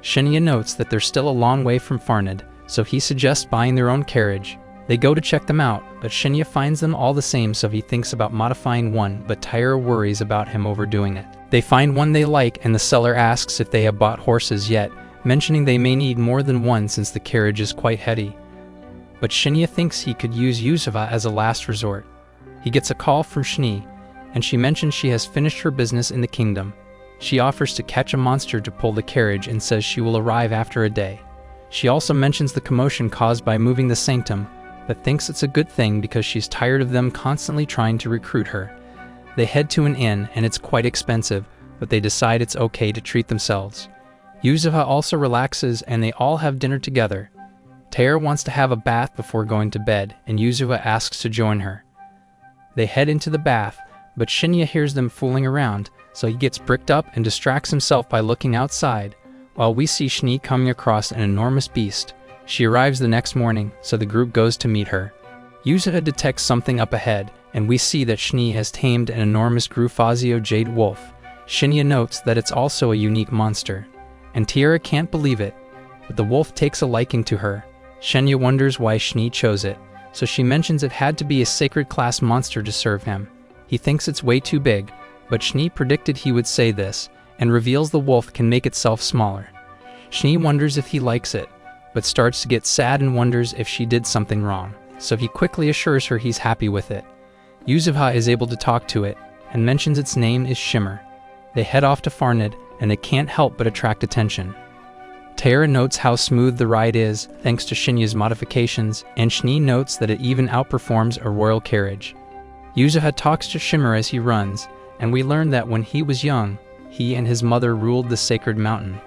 Shinya notes that they're still a long way from Farned, so he suggests buying their own carriage. They go to check them out, but Shinya finds them all the same, so he thinks about modifying one, but Taira worries about him overdoing it. They find one they like, and the seller asks if they have bought horses yet, mentioning they may need more than one since the carriage is quite heady. But Shinya thinks he could use Yusufa as a last resort. He gets a call from Shni, and she mentions she has finished her business in the kingdom. She offers to catch a monster to pull the carriage and says she will arrive after a day. She also mentions the commotion caused by moving the sanctum, but thinks it's a good thing because she's tired of them constantly trying to recruit her. They head to an inn, and it's quite expensive, but they decide it's okay to treat themselves. Yusufa also relaxes, and they all have dinner together. Taira wants to have a bath before going to bed, and Yusufa asks to join her. They head into the bath, but Shinya hears them fooling around, so he gets bricked up and distracts himself by looking outside, while we see Shni coming across an enormous beast. She arrives the next morning, so the group goes to meet her. Yusufa detects something up ahead, and we see that Shni has tamed an enormous Grufazio jade wolf. Shinya notes that it's also a unique monster, and Taira can't believe it, but the wolf takes a liking to her. Shinya wonders why Shni chose it, so she mentions it had to be a sacred class monster to serve him. He thinks it's way too big, but Shni predicted he would say this, and reveals the wolf can make itself smaller. Shni wonders if he likes it, but starts to get sad and wonders if she did something wrong, so he quickly assures her he's happy with it. Yusufa is able to talk to it, and mentions its name is Shimmer. They head off to Farned, and they can't help but attract attention. Taira notes how smooth the ride is, thanks to Shinya's modifications, and Shni notes that it even outperforms a royal carriage. Yusufa talks to Shimmer as he runs, and we learn that when he was young, he and his mother ruled the sacred mountain,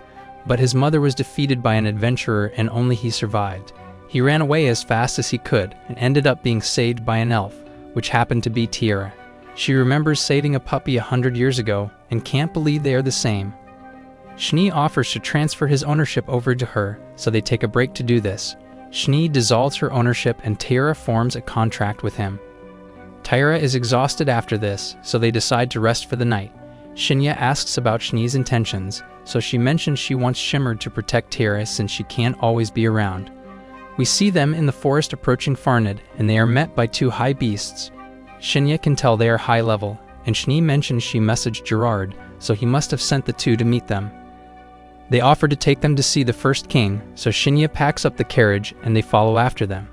but his mother was defeated by an adventurer and only he survived. He ran away as fast as he could and ended up being saved by an elf, which happened to be Taira. She remembers saving a puppy 100 years ago and can't believe they are the same. Shni offers to transfer his ownership over to her, so they take a break to do this. Shni dissolves her ownership and Taira forms a contract with him. Taira is exhausted after this, so they decide to rest for the night. Shinya asks about Shni's intentions, so she mentions she wants Shimmer to protect Taira since she can't always be around. We see them in the forest approaching Farned, and they are met by two high beasts. Shinya can tell they are high level, and Shni mentions she messaged Gerard, so he must have sent the two to meet them. They offer to take them to see the first king, so Shinya packs up the carriage and they follow after them.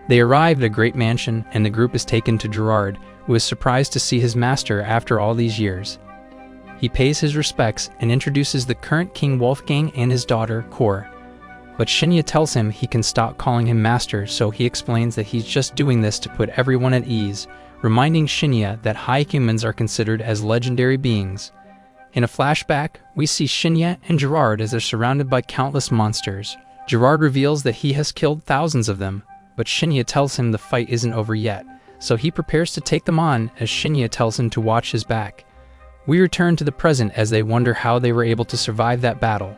They arrive at a great mansion, and the group is taken to Gerard, who is surprised to see his master after all these years. He pays his respects and introduces the current King Wolfgang and his daughter, Kor. But Shinya tells him he can stop calling him master, so he explains that he's just doing this to put everyone at ease, reminding Shinya that high humans are considered as legendary beings. In a flashback, we see Shinya and Gerard as they're surrounded by countless monsters. Gerard reveals that he has killed thousands of them, but Shinya tells him the fight isn't over yet, so he prepares to take them on as Shinya tells him to watch his back. We return to the present as they wonder how they were able to survive that battle.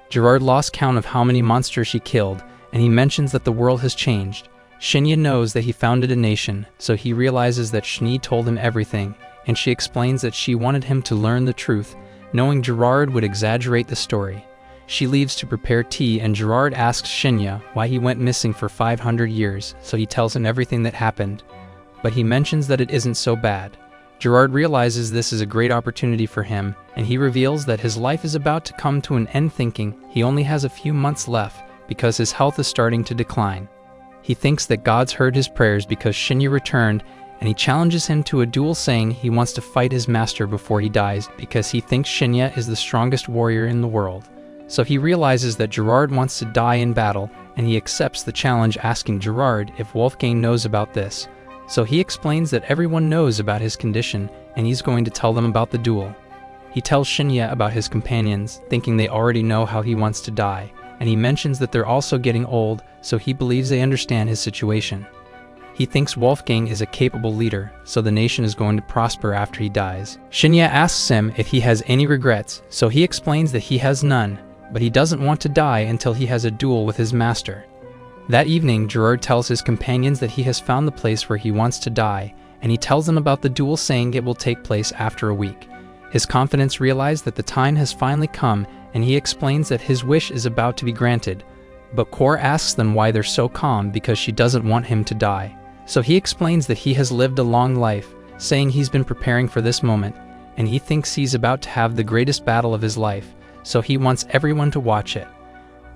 Gerard lost count of how many monsters he killed, and he mentions that the world has changed. Shinya knows that he founded a nation, so he realizes that Shni told him everything, and she explains that she wanted him to learn the truth, knowing Gerard would exaggerate the story. She leaves to prepare tea, and Gerard asks Shinya why he went missing for 500 years, so he tells him everything that happened. but he mentions that it isn't so bad. Gerard realizes this is a great opportunity for him, and he reveals that his life is about to come to an end, thinking he only has a few months left because his health is starting to decline. He thinks that God's heard his prayers because Shinya returned, and he challenges him to a duel, saying he wants to fight his master before he dies because he thinks Shinya is the strongest warrior in the world. So he realizes that Gerard wants to die in battle, and he accepts the challenge, asking Gerard if Wolfgang knows about this. So he explains that everyone knows about his condition, and he's going to tell them about the duel. He tells Shinya about his companions, thinking they already know how he wants to die, and he mentions that they're also getting old, so he believes they understand his situation. He thinks Wolfgang is a capable leader, so the nation is going to prosper after he dies. Shinya asks him if he has any regrets, so he explains that he has none, but he doesn't want to die until he has a duel with his master. That evening, Gerard tells his companions that he has found the place where he wants to die, and he tells them about the duel, saying it will take place after a week. His confidants realize that the time has finally come, and he explains that his wish is about to be granted. But Kor asks them why they're so calm because she doesn't want him to die. So he explains that he has lived a long life, saying he's been preparing for this moment, and he thinks he's about to have the greatest battle of his life, so he wants everyone to watch it.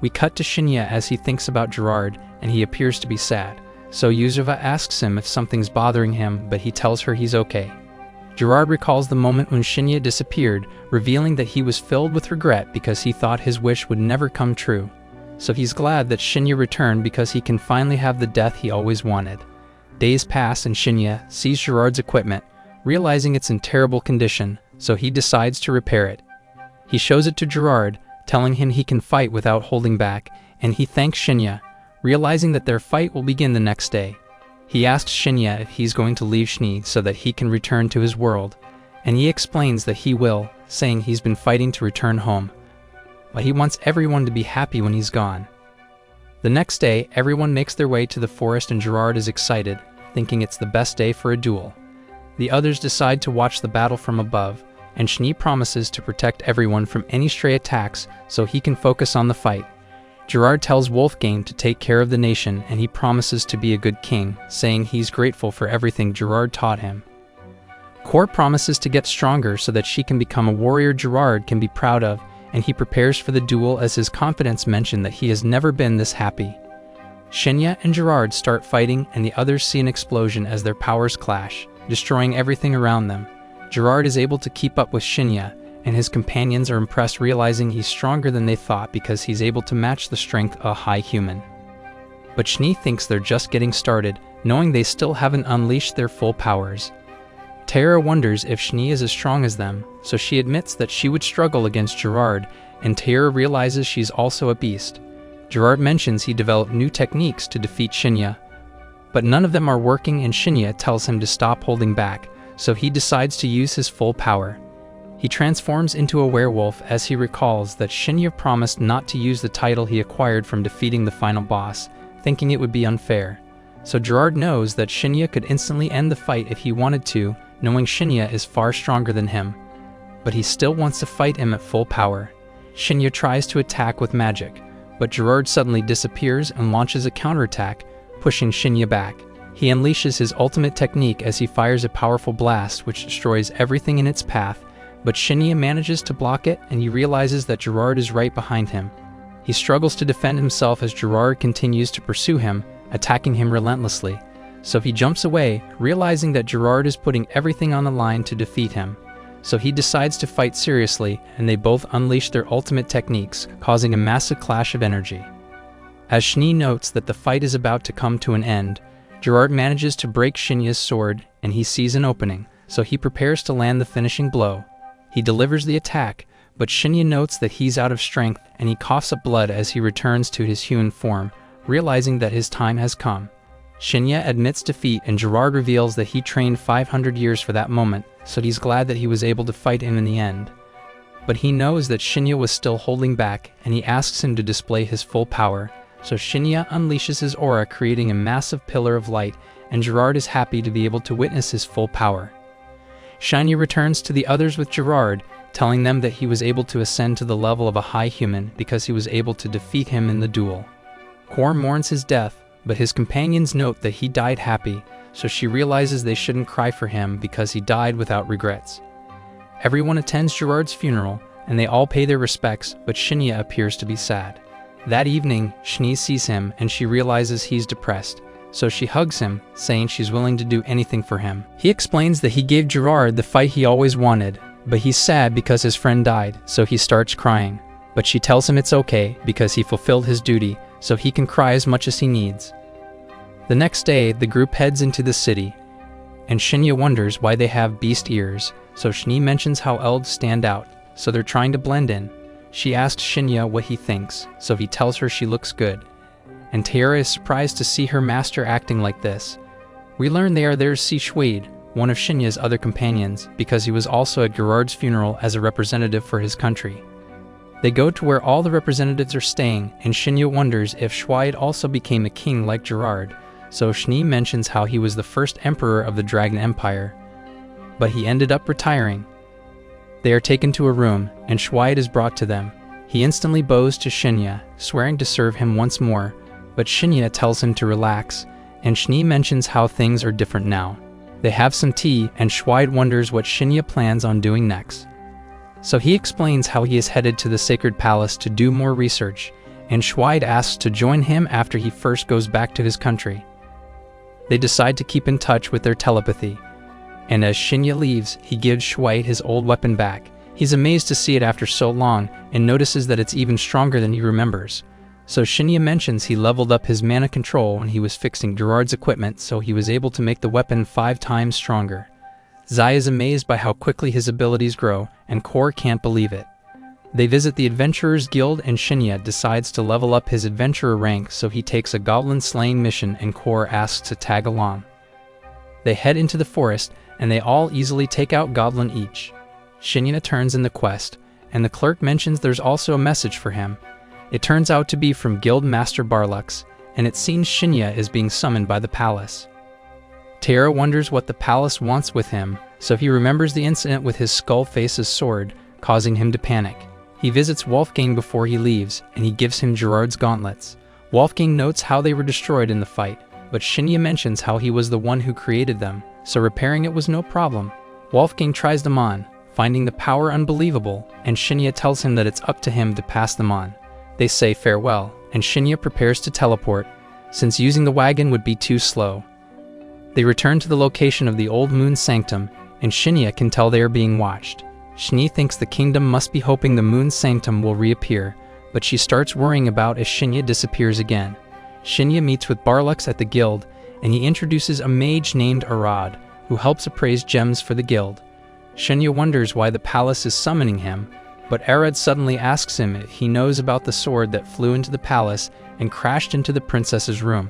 We cut to Shinya as he thinks about Gerard, and he appears to be sad. So Yuzova asks him if something's bothering him, but he tells her he's okay. Gerard recalls the moment when Shinya disappeared, revealing that he was filled with regret because he thought his wish would never come true. So he's glad that Shinya returned because he can finally have the death he always wanted. Days pass and Shinya sees Gerard's equipment, realizing it's in terrible condition, so he decides to repair it. He shows it to Gerard, telling him he can fight without holding back, and he thanks Shinya, realizing that their fight will begin the next day. He asks Shinya if he's going to leave Shni so that he can return to his world, and he explains that he will, saying he's been fighting to return home, but he wants everyone to be happy when he's gone. The next day, everyone makes their way to the forest and Gerard is excited, thinking it's the best day for a duel. The others decide to watch the battle from above, and Shni promises to protect everyone from any stray attacks so he can focus on the fight. Gerard tells Wolfgang to take care of the nation, and he promises to be a good king, saying he's grateful for everything Gerard taught him. Kor promises to get stronger so that she can become a warrior Gerard can be proud of, and he prepares for the duel as his confidants mention that he has never been this happy. Shinya and Gerard start fighting, and the others see an explosion as their powers clash, destroying everything around them. Gerard is able to keep up with Shinya, and his companions are impressed, realizing he's stronger than they thought because he's able to match the strength of a high human. But Shni thinks they're just getting started, knowing they still haven't unleashed their full powers. Tara wonders if Shni is as strong as them, so she admits that she would struggle against Gerard, and Tara realizes she's also a beast. Gerard mentions he developed new techniques to defeat Shinya, but none of them are working, and Shinya tells him to stop holding back, so he decides to use his full power. He transforms into a werewolf as he recalls that Shinya promised not to use the title he acquired from defeating the final boss, thinking it would be unfair. So Gerard knows that Shinya could instantly end the fight if he wanted to, knowing Shinya is far stronger than him. But he still wants to fight him at full power. Shinya tries to attack with magic, but Gerard suddenly disappears and launches a counterattack, pushing Shinya back. He unleashes his ultimate technique as he fires a powerful blast which destroys everything in its path, but Shinya manages to block it, and he realizes that Gerard is right behind him. He struggles to defend himself as Gerard continues to pursue him, attacking him relentlessly. So he jumps away, realizing that Gerard is putting everything on the line to defeat him. So he decides to fight seriously, and they both unleash their ultimate techniques, causing a massive clash of energy. As Shni notes that the fight is about to come to an end, Gerard manages to break Shinya's sword, and he sees an opening, so he prepares to land the finishing blow. He delivers the attack, but Shinya notes that he's out of strength, and he coughs up blood as he returns to his human form, realizing that his time has come. Shinya admits defeat, and Gerard reveals that he trained 500 years for that moment, so he's glad that he was able to fight him in the end. But he knows that Shinya was still holding back, and he asks him to display his full power, so Shinya unleashes his aura, creating a massive pillar of light, and Gerard is happy to be able to witness his full power. Shinya returns to the others with Gerard, telling them that he was able to ascend to the level of a high human because he was able to defeat him in the duel. Kor mourns his death, but his companions note that he died happy, so she realizes they shouldn't cry for him because he died without regrets. Everyone attends Gerard's funeral, and they all pay their respects, but Shinya appears to be sad. That evening, Schnee sees him and she realizes he's depressed, so she hugs him, saying she's willing to do anything for him. He explains that he gave Gerard the fight he always wanted, but he's sad because his friend died, so he starts crying. But she tells him it's okay because he fulfilled his duty, so he can cry as much as he needs. The next day, the group heads into the city, and Shinya wonders why they have beast ears, so Schnee mentions how elves stand out, so they're trying to blend in. She asks Shinya what he thinks, so he tells her she looks good. And Taira is surprised to see her master acting like this. We learn they are there to see Schwede, one of Shinya's other companions, because he was also at Gerard's funeral as a representative for his country. They go to where all the representatives are staying, and Shinya wonders if Schwede also became a king like Gerard, so Schnee mentions how he was the first emperor of the Dragon Empire, but he ended up retiring. They are taken to a room, and Schwede is brought to them. He instantly bows to Shinya, swearing to serve him once more, but Shinya tells him to relax, and Schnee mentions how things are different now. They have some tea, and Schwede wonders what Shinya plans on doing next. So he explains how he is headed to the Sacred Palace to do more research, and Schwede asks to join him after he first goes back to his country. They decide to keep in touch with their telepathy, and as Shinya leaves, he gives Schwede his old weapon back. He's amazed to see it after so long, and notices that it's even stronger than he remembers. So Shinya mentions he leveled up his mana control when he was fixing Gerard's equipment, so he was able to make the weapon 5 times stronger. Zai is amazed by how quickly his abilities grow, and Kor can't believe it. They visit the Adventurers Guild, and Shinya decides to level up his adventurer rank, so he takes a goblin slaying mission and Kor asks to tag along. They head into the forest, and they all easily take out goblin each. Shinya turns in the quest, and the clerk mentions there's also a message for him. It turns out to be from Guild Master Barlux, and it seems Shinya is being summoned by the palace. Taira wonders what the palace wants with him, so he remembers the incident with his Skull Face's sword, causing him to panic. He visits Wolfgang before he leaves, and he gives him Gerard's gauntlets. Wolfgang notes how they were destroyed in the fight, but Shinya mentions how he was the one who created them, so repairing it was no problem. Wolfgang tries them on, finding the power unbelievable, and Shinya tells him that it's up to him to pass them on. They say farewell, and Shinya prepares to teleport, since using the wagon would be too slow. They return to the location of the old moon sanctum, and Shinya can tell they are being watched. Schnee thinks the kingdom must be hoping the moon sanctum will reappear, but she starts worrying about if Shinya disappears again. Shinya meets with Barlux at the guild, and he introduces a mage named Arad, who helps appraise gems for the guild. Shinya wonders why the palace is summoning him, but Arad suddenly asks him if he knows about the sword that flew into the palace and crashed into the princess's room.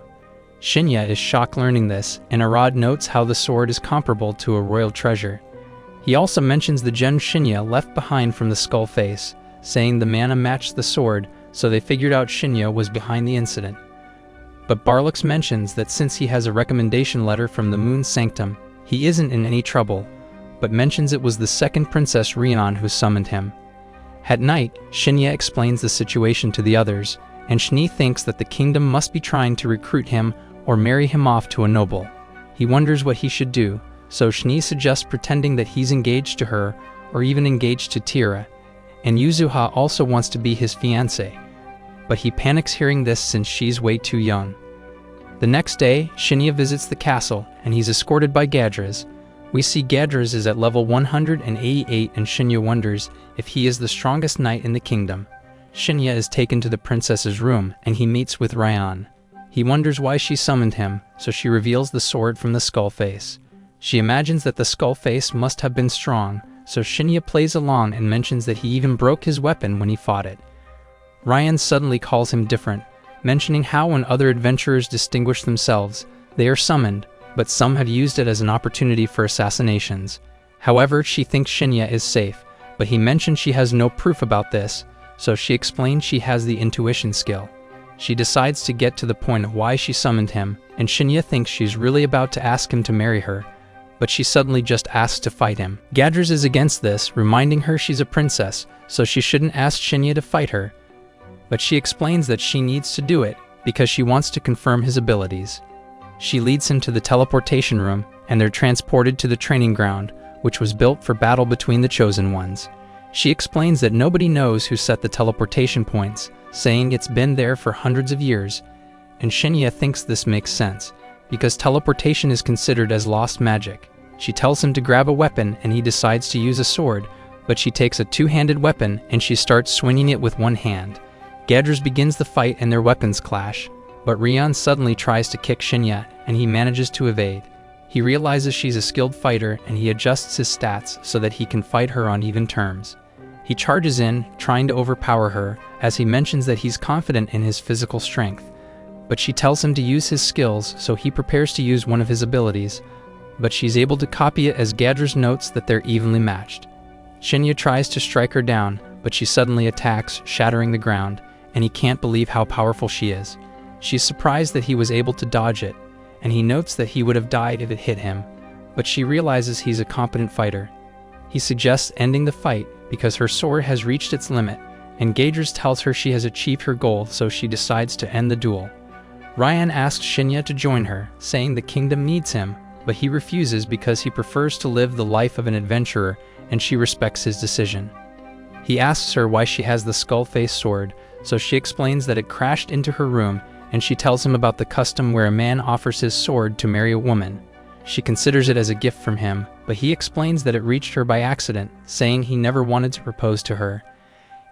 Shinya is shocked learning this, and Arad notes how the sword is comparable to a royal treasure. He also mentions the gem Shinya left behind from the skull face, saying the mana matched the sword, so they figured out Shinya was behind the incident. But Barlux mentions that since he has a recommendation letter from the moon sanctum, he isn't in any trouble, but mentions it was the second Princess Rion who summoned him. At night, Shinya explains the situation to the others, and Schnee thinks that the kingdom must be trying to recruit him or marry him off to a noble. He wonders what he should do, so Schnee suggests pretending that he's engaged to her, or even engaged to Taira, and Yuzuha also wants to be his fiancé, but he panics hearing this since she's way too young. The next day, Shinya visits the castle, and he's escorted by Gadras. We see Gadras is at level 188, and Shinya wonders if he is the strongest knight in the kingdom. Shinya is taken to the princess's room, and he meets with Ryan. He wonders why she summoned him, so she reveals the sword from the skull face. She imagines that the skull face must have been strong, so Shinya plays along and mentions that he even broke his weapon when he fought it. Ryan suddenly calls him different, mentioning how when other adventurers distinguish themselves, they are summoned, but some have used it as an opportunity for assassinations. However, she thinks Shinya is safe, but he mentions she has no proof about this, so she explains she has the intuition skill. She decides to get to the point of why she summoned him, and Shinya thinks she's really about to ask him to marry her, but she suddenly just asks to fight him. Gadras is against this, reminding her she's a princess, so she shouldn't ask Shinya to fight her, but she explains that she needs to do it, because she wants to confirm his abilities. She leads him to the teleportation room, and they're transported to the training ground, which was built for battle between the Chosen Ones. She explains that nobody knows who set the teleportation points, saying it's been there for hundreds of years, and Shinya thinks this makes sense, because teleportation is considered as lost magic. She tells him to grab a weapon, and he decides to use a sword, but she takes a two-handed weapon and she starts swinging it with one hand. Gadrus begins the fight and their weapons clash, but Rian suddenly tries to kick Shinya, and he manages to evade. He realizes she's a skilled fighter, and he adjusts his stats so that he can fight her on even terms. He charges in, trying to overpower her, as he mentions that he's confident in his physical strength. But she tells him to use his skills, so he prepares to use one of his abilities, but she's able to copy it as Gadrus notes that they're evenly matched. Shinya tries to strike her down, but she suddenly attacks, shattering the ground, and he can't believe how powerful she is. She's surprised that he was able to dodge it, and he notes that he would have died if it hit him, but she realizes he's a competent fighter. He suggests ending the fight because her sword has reached its limit, and Gadrus tells her she has achieved her goal, so she decides to end the duel. Ryan asks Shinya to join her, saying the kingdom needs him, but he refuses because he prefers to live the life of an adventurer, and she respects his decision. He asks her why she has the skull-faced sword, so she explains that it crashed into her room, and she tells him about the custom where a man offers his sword to marry a woman. She considers it as a gift from him, but he explains that it reached her by accident, saying he never wanted to propose to her.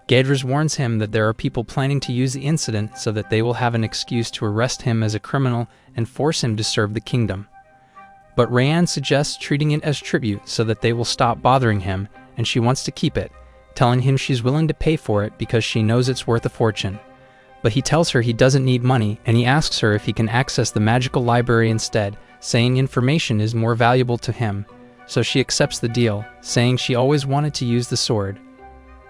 Gadrus warns him that there are people planning to use the incident so that they will have an excuse to arrest him as a criminal and force him to serve the kingdom. But Rayanne suggests treating it as tribute so that they will stop bothering him, and she wants to keep it, telling him she's willing to pay for it because she knows it's worth a fortune. But he tells her he doesn't need money, and he asks her if he can access the magical library instead, saying information is more valuable to him. So she accepts the deal, saying she always wanted to use the sword.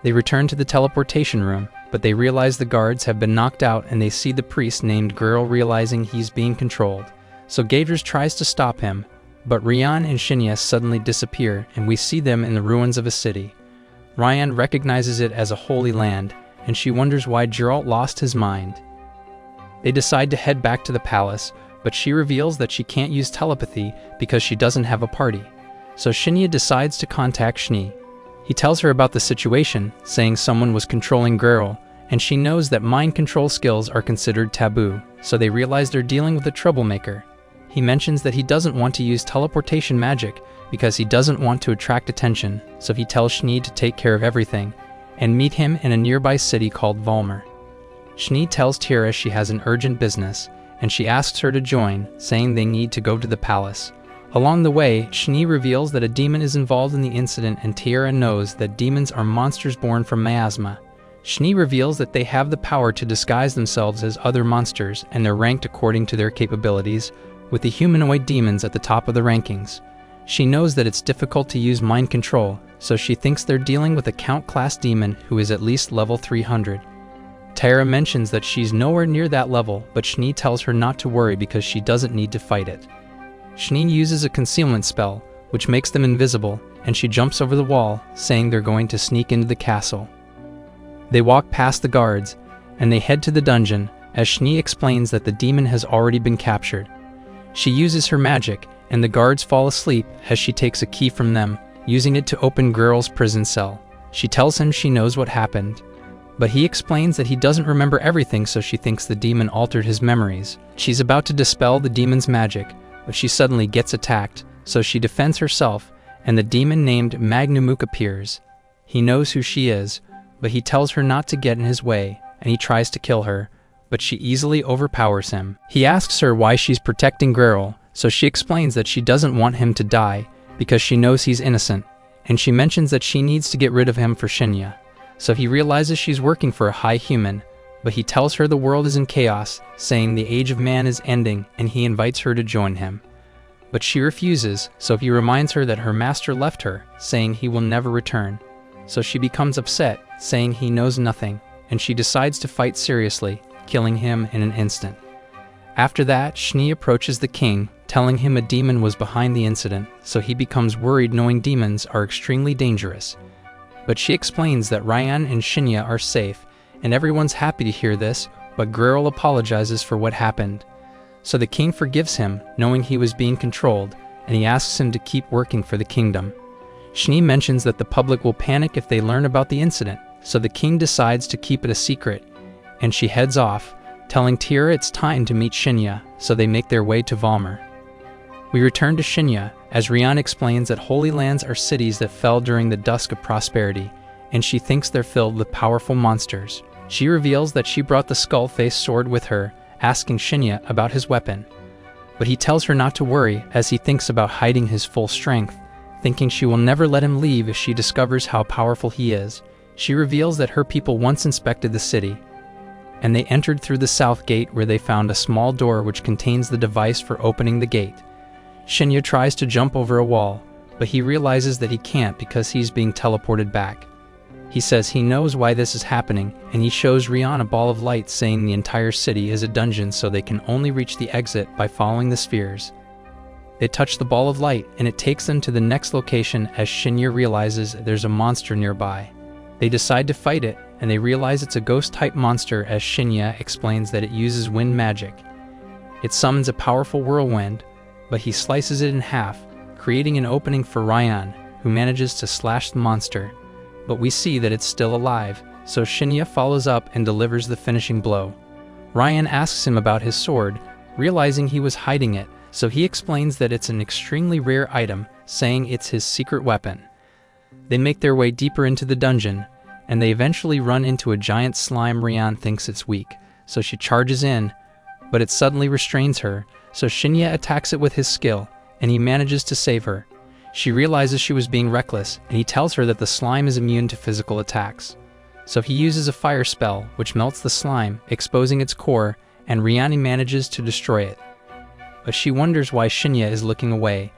They return to the teleportation room, but they realize the guards have been knocked out, and they see the priest named Girl realizing he's being controlled. So Gadrus tries to stop him, but Rian and Shinya suddenly disappear, and we see them in the ruins of a city. Ryan recognizes it as a holy land, and she wonders why Geralt lost his mind. They decide to head back to the palace, but she reveals that she can't use telepathy because she doesn't have a party. So Shinya decides to contact Shni. He tells her about the situation, saying someone was controlling Geralt, and she knows that mind control skills are considered taboo, so they realize they're dealing with a troublemaker. He mentions that he doesn't want to use teleportation magic because he doesn't want to attract attention, so he tells Shni to take care of everything, and meet him in a nearby city called Valmer. Shni tells Tira she has an urgent business, and she asks her to join, saying they need to go to the palace. Along the way, Shni reveals that a demon is involved in the incident, and Tira knows that demons are monsters born from miasma. Shni reveals that they have the power to disguise themselves as other monsters, and they're ranked according to their capabilities, with the humanoid demons at the top of the rankings. She knows that it's difficult to use mind control, so she thinks they're dealing with a Count-class demon who is at least level 300. Tyra mentions that she's nowhere near that level, but Shni tells her not to worry because she doesn't need to fight it. Shni uses a concealment spell, which makes them invisible, and she jumps over the wall, saying they're going to sneak into the castle. They walk past the guards, and they head to the dungeon, as Shni explains that the demon has already been captured. She uses her magic, and the guards fall asleep as she takes a key from them, using it to open Geralt's prison cell. She tells him she knows what happened, but he explains that he doesn't remember everything, so she thinks the demon altered his memories. She's about to dispel the demon's magic, but she suddenly gets attacked, so she defends herself, and the demon named Magnamuk appears. He knows who she is, but he tells her not to get in his way, and he tries to kill her, but she easily overpowers him. He asks her why she's protecting Geralt, so she explains that she doesn't want him to die because she knows he's innocent, and she mentions that she needs to get rid of him for Shinya. So he realizes she's working for a high human, but he tells her the world is in chaos, saying the age of man is ending, and he invites her to join him. But she refuses, so he reminds her that her master left her, saying he will never return. So she becomes upset, saying he knows nothing, and she decides to fight seriously, killing him in an instant. After that, Shni approaches the king, telling him a demon was behind the incident, so he becomes worried knowing demons are extremely dangerous. But she explains that Ryan and Shinya are safe, and everyone's happy to hear this, but Gruel apologizes for what happened. So the king forgives him, knowing he was being controlled, and he asks him to keep working for the kingdom. Shni mentions that the public will panic if they learn about the incident, so the king decides to keep it a secret, and she heads off, telling Tira it's time to meet Shinya, so they make their way to Valmer. We return to Shinya, as Rian explains that Holy Lands are cities that fell during the dusk of prosperity, and she thinks they're filled with powerful monsters. She reveals that she brought the skull-faced sword with her, asking Shinya about his weapon. But he tells her not to worry, as he thinks about hiding his full strength, thinking she will never let him leave if she discovers how powerful he is. She reveals that her people once inspected the city, and they entered through the south gate where they found a small door which contains the device for opening the gate. Shinya tries to jump over a wall, but he realizes that he can't because he's being teleported back. He says he knows why this is happening, and he shows Rian a ball of light saying the entire city is a dungeon, so they can only reach the exit by following the spheres. They touch the ball of light, and it takes them to the next location as Shinya realizes there's a monster nearby. They decide to fight it, and they realize it's a ghost-type monster as Shinya explains that it uses wind magic. It summons a powerful whirlwind, but he slices it in half, creating an opening for Ryan, who manages to slash the monster. But we see that it's still alive, so Shinya follows up and delivers the finishing blow. Ryan asks him about his sword, realizing he was hiding it, so he explains that it's an extremely rare item, saying it's his secret weapon. They make their way deeper into the dungeon, and they eventually run into a giant slime. Ryan thinks it's weak, so she charges in, but it suddenly restrains her, so Shinya attacks it with his skill, and he manages to save her. She realizes she was being reckless, and he tells her that the slime is immune to physical attacks. So he uses a fire spell, which melts the slime, exposing its core, and Riani manages to destroy it. But she wonders why Shinya is looking away,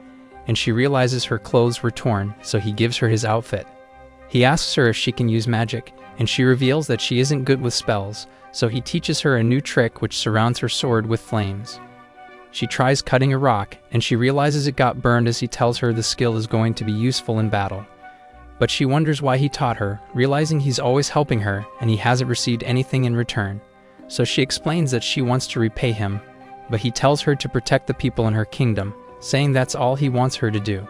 and she realizes her clothes were torn, so he gives her his outfit. He asks her if she can use magic, and she reveals that she isn't good with spells, so he teaches her a new trick which surrounds her sword with flames. She tries cutting a rock, and she realizes it got burned as he tells her the skill is going to be useful in battle. But she wonders why he taught her, realizing he's always helping her, and he hasn't received anything in return. So she explains that she wants to repay him, but he tells her to protect the people in her kingdom, saying that's all he wants her to do.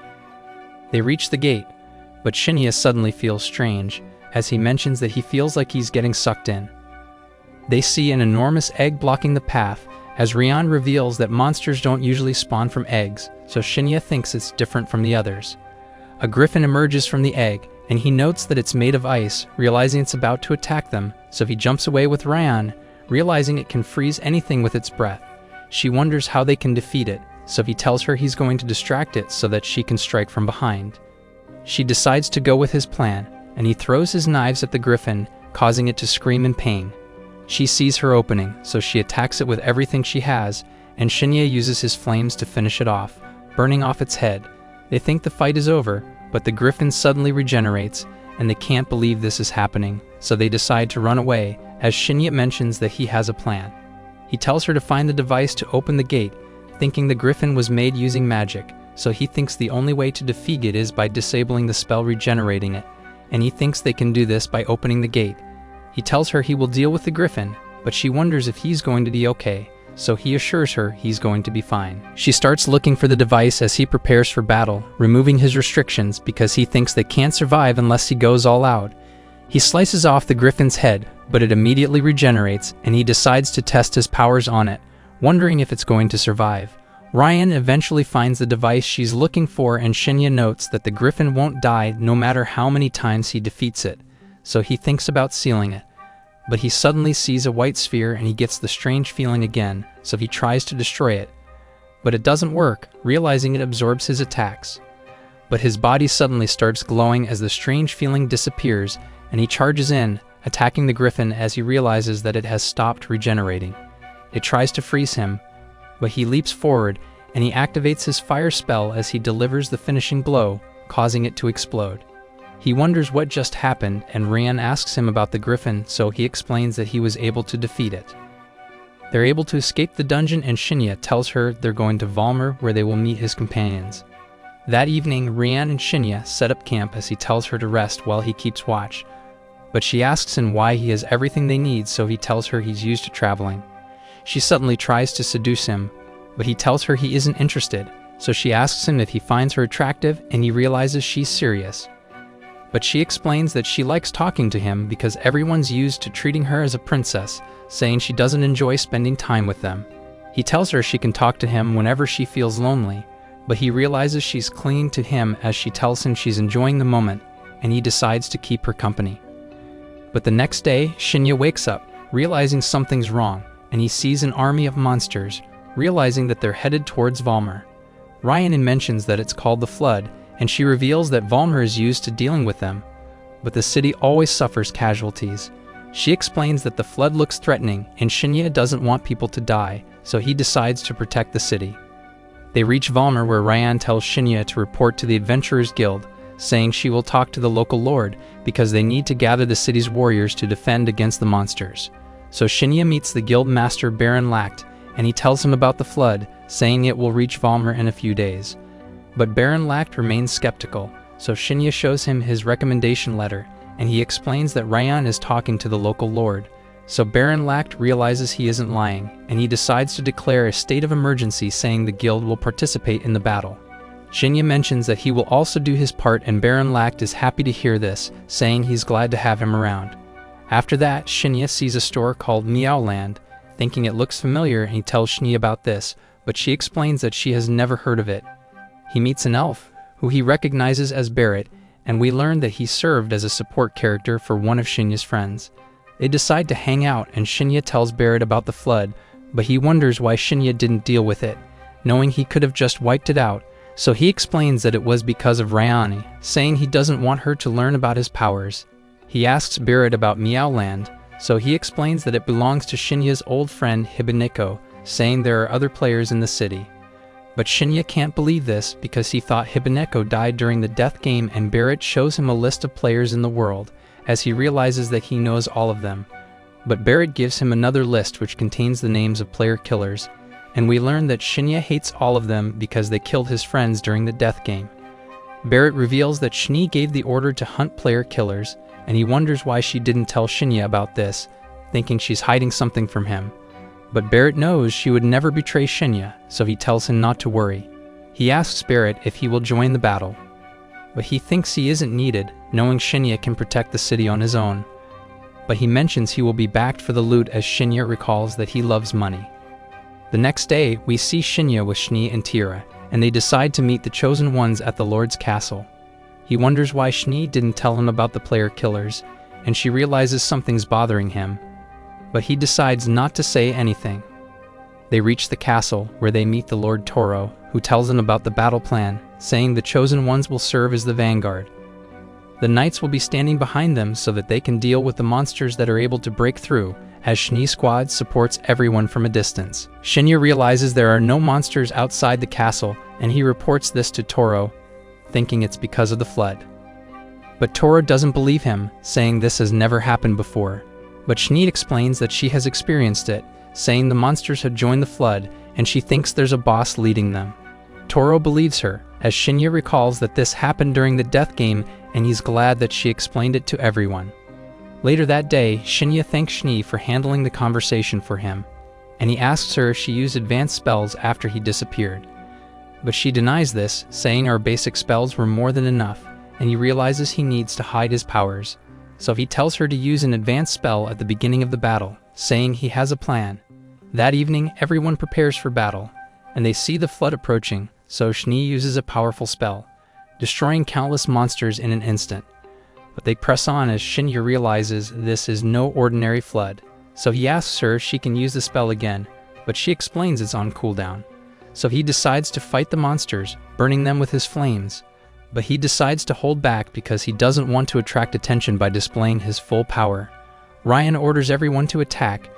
They reach the gate, but Shinya suddenly feels strange, as he mentions that he feels like he's getting sucked in. They see an enormous egg blocking the path, as Rian reveals that monsters don't usually spawn from eggs, so Shinya thinks it's different from the others. A griffin emerges from the egg, and he notes that it's made of ice, realizing it's about to attack them, so he jumps away with Rian, realizing it can freeze anything with its breath. She wonders how they can defeat it, so he tells her he's going to distract it so that she can strike from behind. She decides to go with his plan, and he throws his knives at the griffin, causing it to scream in pain. She sees her opening, so she attacks it with everything she has, and Shinya uses his flames to finish it off, burning off its head. They think the fight is over, but the griffin suddenly regenerates, and they can't believe this is happening, so they decide to run away, as Shinya mentions that he has a plan. He tells her to find the device to open the gate, thinking the griffin was made using magic, so he thinks the only way to defeat it is by disabling the spell regenerating it, and he thinks they can do this by opening the gate. He tells her he will deal with the griffin, but she wonders if he's going to be okay, so he assures her he's going to be fine. She starts looking for the device as he prepares for battle, removing his restrictions because he thinks they can't survive unless he goes all out. He slices off the griffin's head, but it immediately regenerates, and he decides to test his powers on it, wondering if it's going to survive. Ryan eventually finds the device she's looking for, and Shinya notes that the griffin won't die no matter how many times he defeats it, so he thinks about sealing it. But he suddenly sees a white sphere and he gets the strange feeling again, so he tries to destroy it. But it doesn't work, realizing it absorbs his attacks. But his body suddenly starts glowing as the strange feeling disappears, and he charges in, attacking the griffin as he realizes that it has stopped regenerating. It tries to freeze him, but he leaps forward and he activates his fire spell as he delivers the finishing blow, causing it to explode. He wonders what just happened, and Ryan asks him about the griffin, so he explains that he was able to defeat it. They're able to escape the dungeon, and Shinya tells her they're going to Valmer where they will meet his companions. That evening, Ryan and Shinya set up camp as he tells her to rest while he keeps watch. but she asks him why he has everything they need, so he tells her he's used to traveling. She suddenly tries to seduce him, but he tells her he isn't interested, so she asks him if he finds her attractive, and he realizes she's serious. But she explains that she likes talking to him because everyone's used to treating her as a princess, saying she doesn't enjoy spending time with them. He tells her she can talk to him whenever she feels lonely, but he realizes she's clinging to him as she tells him she's enjoying the moment, and he decides to keep her company. But the next day, Shinya wakes up, realizing something's wrong, and he sees an army of monsters, realizing that they're headed towards Valmer. Ryan mentions that it's called the Flood, and she reveals that Valmer is used to dealing with them, but the city always suffers casualties. She explains that the flood looks threatening, and Shinya doesn't want people to die, so he decides to protect the city. They reach Valmer, where Ryan tells Shinya to report to the Adventurers Guild, saying she will talk to the local lord because they need to gather the city's warriors to defend against the monsters. So Shinya meets the guild master Baron Lacht, and he tells him about the flood, saying it will reach Valmer in a few days. But Baron Lacht remains skeptical, so Shinya shows him his recommendation letter, and he explains that Ryan is talking to the local lord. So Baron Lacht realizes he isn't lying, and he decides to declare a state of emergency, saying the guild will participate in the battle. Shinya mentions that he will also do his part, and Baron Lacht is happy to hear this, saying he's glad to have him around. After that, Shinya sees a store called Meowland, thinking it looks familiar, and he tells Shinya about this, but she explains that she has never heard of it. He meets an elf, who he recognizes as Barrett, and we learn that he served as a support character for one of Shinya's friends. They decide to hang out, and Shinya tells Barrett about the flood, but he wonders why Shinya didn't deal with it, knowing he could have just wiped it out. So he explains that it was because of Ryani, saying he doesn't want her to learn about his powers. He asks Barrett about Meowland, so he explains that it belongs to Shinya's old friend Hibineko, saying there are other players in the city. But Shinya can't believe this because he thought Hibineko died during the death game, and Barrett shows him a list of players in the world, as he realizes that he knows all of them. But Barrett gives him another list which contains the names of player killers, and we learn that Shinya hates all of them because they killed his friends during the death game. Barrett reveals that Shni gave the order to hunt player killers, and he wonders why she didn't tell Shinya about this, thinking she's hiding something from him. But Barrett knows she would never betray Shinya, so he tells him not to worry. He asks Barrett if he will join the battle, but he thinks he isn't needed, knowing Shinya can protect the city on his own. But he mentions he will be backed for the loot, as Shinya recalls that he loves money. The next day, we see Shinya with Shni and Tira, and they decide to meet the Chosen Ones at the Lord's castle. He wonders why Shni didn't tell him about the player killers, and she realizes something's bothering him, but he decides not to say anything. They reach the castle, where they meet the Lord Toro, who tells them about the battle plan, saying the Chosen Ones will serve as the vanguard. The knights will be standing behind them so that they can deal with the monsters that are able to break through, as Shni squad supports everyone from a distance. Shinya realizes there are no monsters outside the castle, and he reports this to Toro, thinking it's because of the flood. But Toro doesn't believe him, saying this has never happened before. But Shni explains that she has experienced it, saying the monsters had joined the flood, and she thinks there's a boss leading them. Toro believes her, as Shinya recalls that this happened during the death game, and he's glad that she explained it to everyone. Later that day, Shinya thanks Shni for handling the conversation for him, and he asks her if she used advanced spells after he disappeared. But she denies this, saying our basic spells were more than enough, and he realizes he needs to hide his powers. So he tells her to use an advanced spell at the beginning of the battle, saying he has a plan. That evening, everyone prepares for battle, and they see the flood approaching, so Shni uses a powerful spell, destroying countless monsters in an instant. But they press on as Shinya realizes this is no ordinary flood, so he asks her if she can use the spell again, but she explains it's on cooldown. So he decides to fight the monsters, burning them with his flames, but he decides to hold back because he doesn't want to attract attention by displaying his full power. Ryan orders everyone to attack,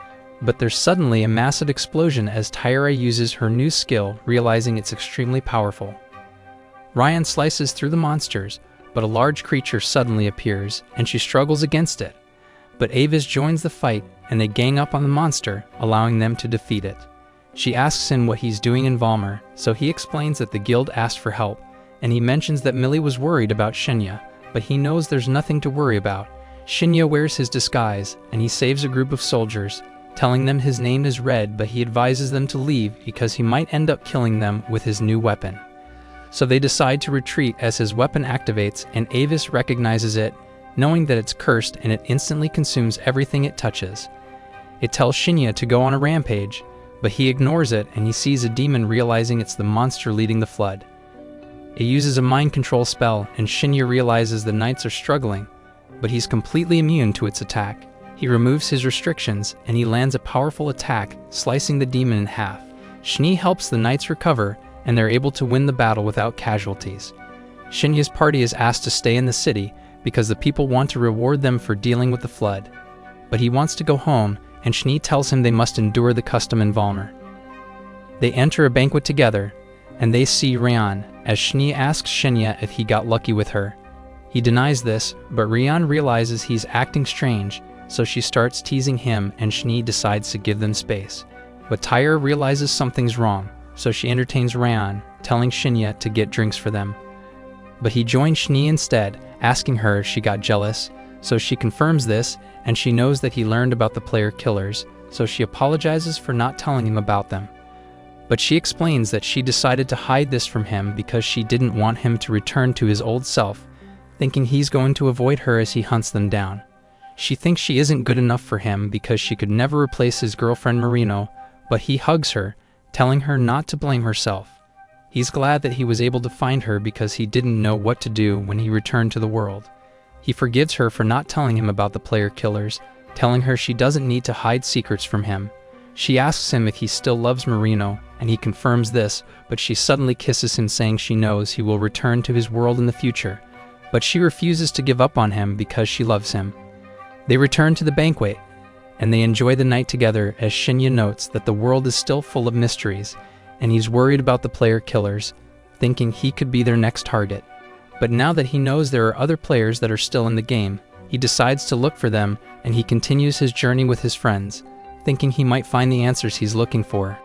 but there's suddenly a massive explosion as Tyra uses her new skill, realizing it's extremely powerful. Ryan slices through the monsters, but a large creature suddenly appears, and she struggles against it. But Avis joins the fight, and they gang up on the monster, allowing them to defeat it. She asks him what he's doing in Valmer, so he explains that the guild asked for help, and he mentions that Millie was worried about Shinya, but he knows there's nothing to worry about. Shinya wears his disguise, and he saves a group of soldiers, telling them his name is Red, but he advises them to leave because he might end up killing them with his new weapon. So they decide to retreat as his weapon activates, and Avis recognizes it, knowing that it's cursed, and it instantly consumes everything it touches. It tells Shinya to go on a rampage, but he ignores it and he sees a demon, realizing it's the monster leading the flood. It uses a mind control spell, and Shinya realizes the knights are struggling, but he's completely immune to its attack. He removes his restrictions and he lands a powerful attack, slicing the demon in half. Shni helps the knights recover, and they're able to win the battle without casualties. Shinya's party is asked to stay in the city because the people want to reward them for dealing with the flood. But he wants to go home, and Shni tells him they must endure the custom in Valmer. They enter a banquet together, and they see Ryan, as Shni asks Shinya if he got lucky with her. He denies this, but Ryan realizes he's acting strange, so she starts teasing him, and Shni decides to give them space. But Tyre realizes something's wrong, so she entertains Ryan, telling Shinya to get drinks for them. But he joins Shni instead, asking her if she got jealous, so she confirms this, and she knows that he learned about the player killers, so she apologizes for not telling him about them. But she explains that she decided to hide this from him because she didn't want him to return to his old self, thinking he's going to avoid her as he hunts them down. She thinks she isn't good enough for him because she could never replace his girlfriend Marino, but he hugs her, telling her not to blame herself. He's glad that he was able to find her because he didn't know what to do when he returned to the world. He forgives her for not telling him about the player killers, telling her she doesn't need to hide secrets from him. She asks him if he still loves Marino, and he confirms this, but she suddenly kisses him, saying she knows he will return to his world in the future. But she refuses to give up on him because she loves him. They return to the banquet, and they enjoy the night together as Shinya notes that the world is still full of mysteries, and he's worried about the player killers, thinking he could be their next target. But now that he knows there are other players that are still in the game, he decides to look for them, and he continues his journey with his friends, thinking he might find the answers he's looking for.